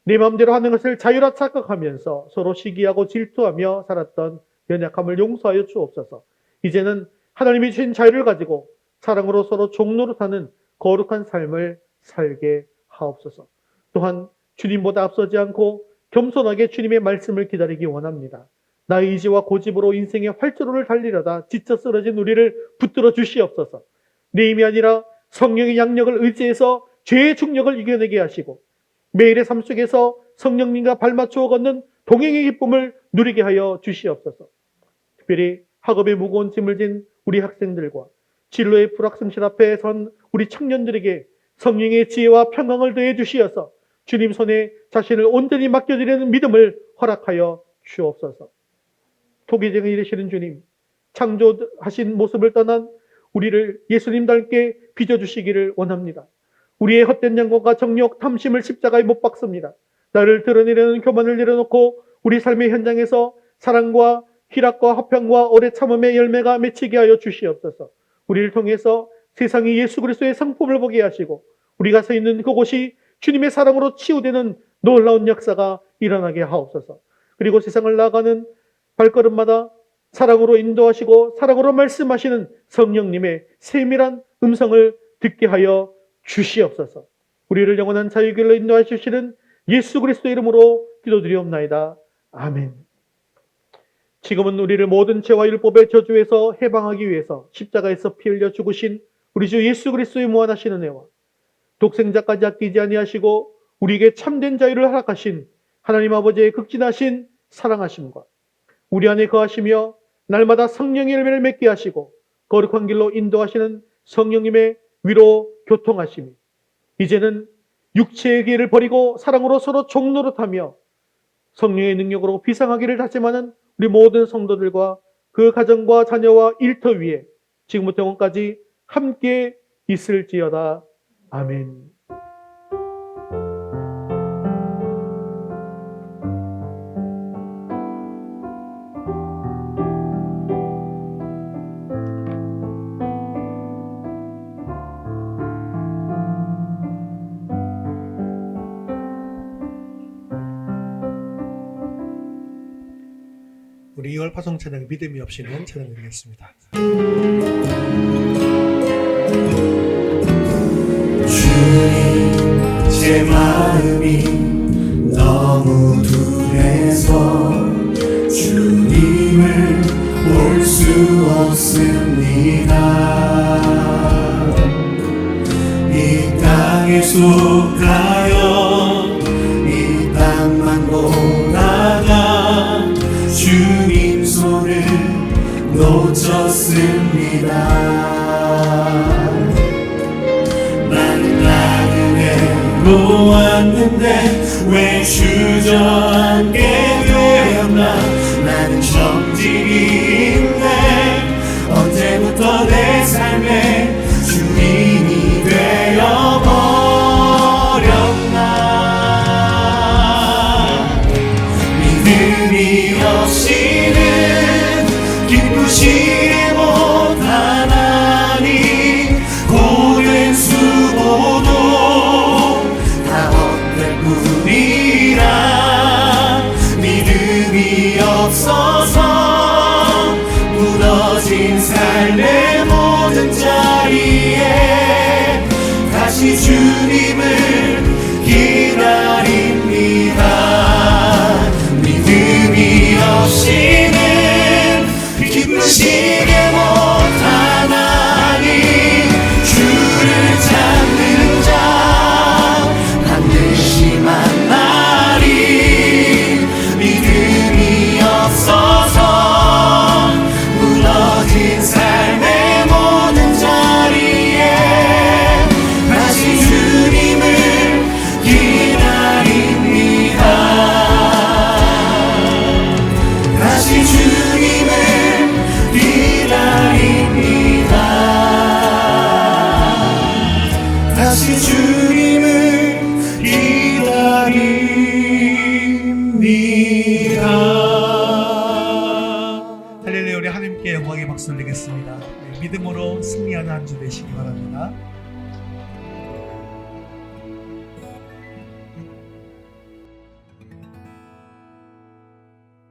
내 마음대로 하는 것을 자유라 착각하면서 서로 시기하고 질투하며 살았던 연약함을 용서하여 주옵소서. 이제는 하나님이 주신 자유를 가지고 사랑으로 서로 종로로 사는 거룩한 삶을 살게 하옵소서. 또한 주님보다 앞서지 않고 겸손하게 주님의 말씀을 기다리기 원합니다. 나의 의지와 고집으로 인생의 활주로를 달리려다 지쳐 쓰러진 우리를 붙들어 주시옵소서. 내 힘이 아니라 성령의 양력을 의지해서 죄의 중력을 이겨내게 하시고 매일의 삶 속에서 성령님과 발맞추어 걷는 동행의 기쁨을 누리게 하여 주시옵소서. 특별히 학업에 무거운 짐을 진 우리 학생들과 진로의 불확성실 앞에 선 우리 청년들에게 성령의 지혜와 평강을 더해 주시어서 주님 손에 자신을 온전히 맡겨드리는 믿음을 허락하여 주옵소서. 토기쟁이 이르시는 주님, 창조하신 모습을 떠난 우리를 예수님답게 빚어주시기를 원합니다. 우리의 헛된 영광과 정욕, 탐심을 십자가에 못 박습니다. 나를 드러내려는 교만을 내려놓고 우리 삶의 현장에서 사랑과 희락과 화평과 오래 참음의 열매가 맺히게 하여 주시옵소서. 우리를 통해서 세상이 예수 그리스도의 성품을 보게 하시고 우리가 서 있는 그곳이 주님의 사랑으로 치유되는 놀라운 역사가 일어나게 하옵소서. 그리고 세상을 나아가는 발걸음마다 사랑으로 인도하시고 사랑으로 말씀하시는 성령님의 세밀한 음성을 듣게 하여 주시옵소서. 우리를 영원한 자유길로 인도하시는 예수 그리스도의 이름으로 기도드리옵나이다. 아멘. 지금은 우리를 모든 죄와 율법의 저주에서 해방하기 위해서 십자가에서 피 흘려 죽으신 우리 주 예수 그리스도의 무한하신 은혜와 독생자까지 아끼지 아니하시고 우리에게 참된 자유를 허락하신 하나님 아버지의 극진하신 사랑하심과 우리 안에 거하시며 날마다 성령의 열매를 맺게 하시고 거룩한 길로 인도하시는 성령님의 위로 교통하심이 이제는 육체의 기회를 버리고 사랑으로 서로 종노릇하며 성령의 능력으로 비상하기를 다짐하는 우리 모든 성도들과 그 가정과 자녀와 일터 위에 지금부터 영원까지 함께 있을지어다. 아멘. 우리 2월 파송 찬양 믿음이 없이는 찬양 드리겠습니다. 주님 제 마음이 너무 둔해서 주님을 볼 수 없습니다. 이 땅에 속하여 이 땅만 보다가 주님 손을 놓쳤습니다. 나는 나그네로 왔는데 왜 주저앉게 되었나. 나는 정직인데 언제부터 내 삶에 주인이 되어버렸나. 믿음이 없이는 기쁘시게 못하나니 고된 수고도 다 헛될 뿐이라. 믿음이 없어서 무너진 삶의 모든 자리에 다시 주님을 기다립니다. 믿음이 없이는 기쁘시게 못하나니 주를 찾는 자 반드시 만나리. 믿음이 없어서 무너진 삶의 모든 자리에 다시 주님을 기다립니다. 다시 주님을 기다립니다. 다시 주님을 기다립니다. 할렐루야. 우리 하나님께 영광의 박수를 드리겠습니다. 믿음으로 승리하는 한 주 되시기 바랍니다.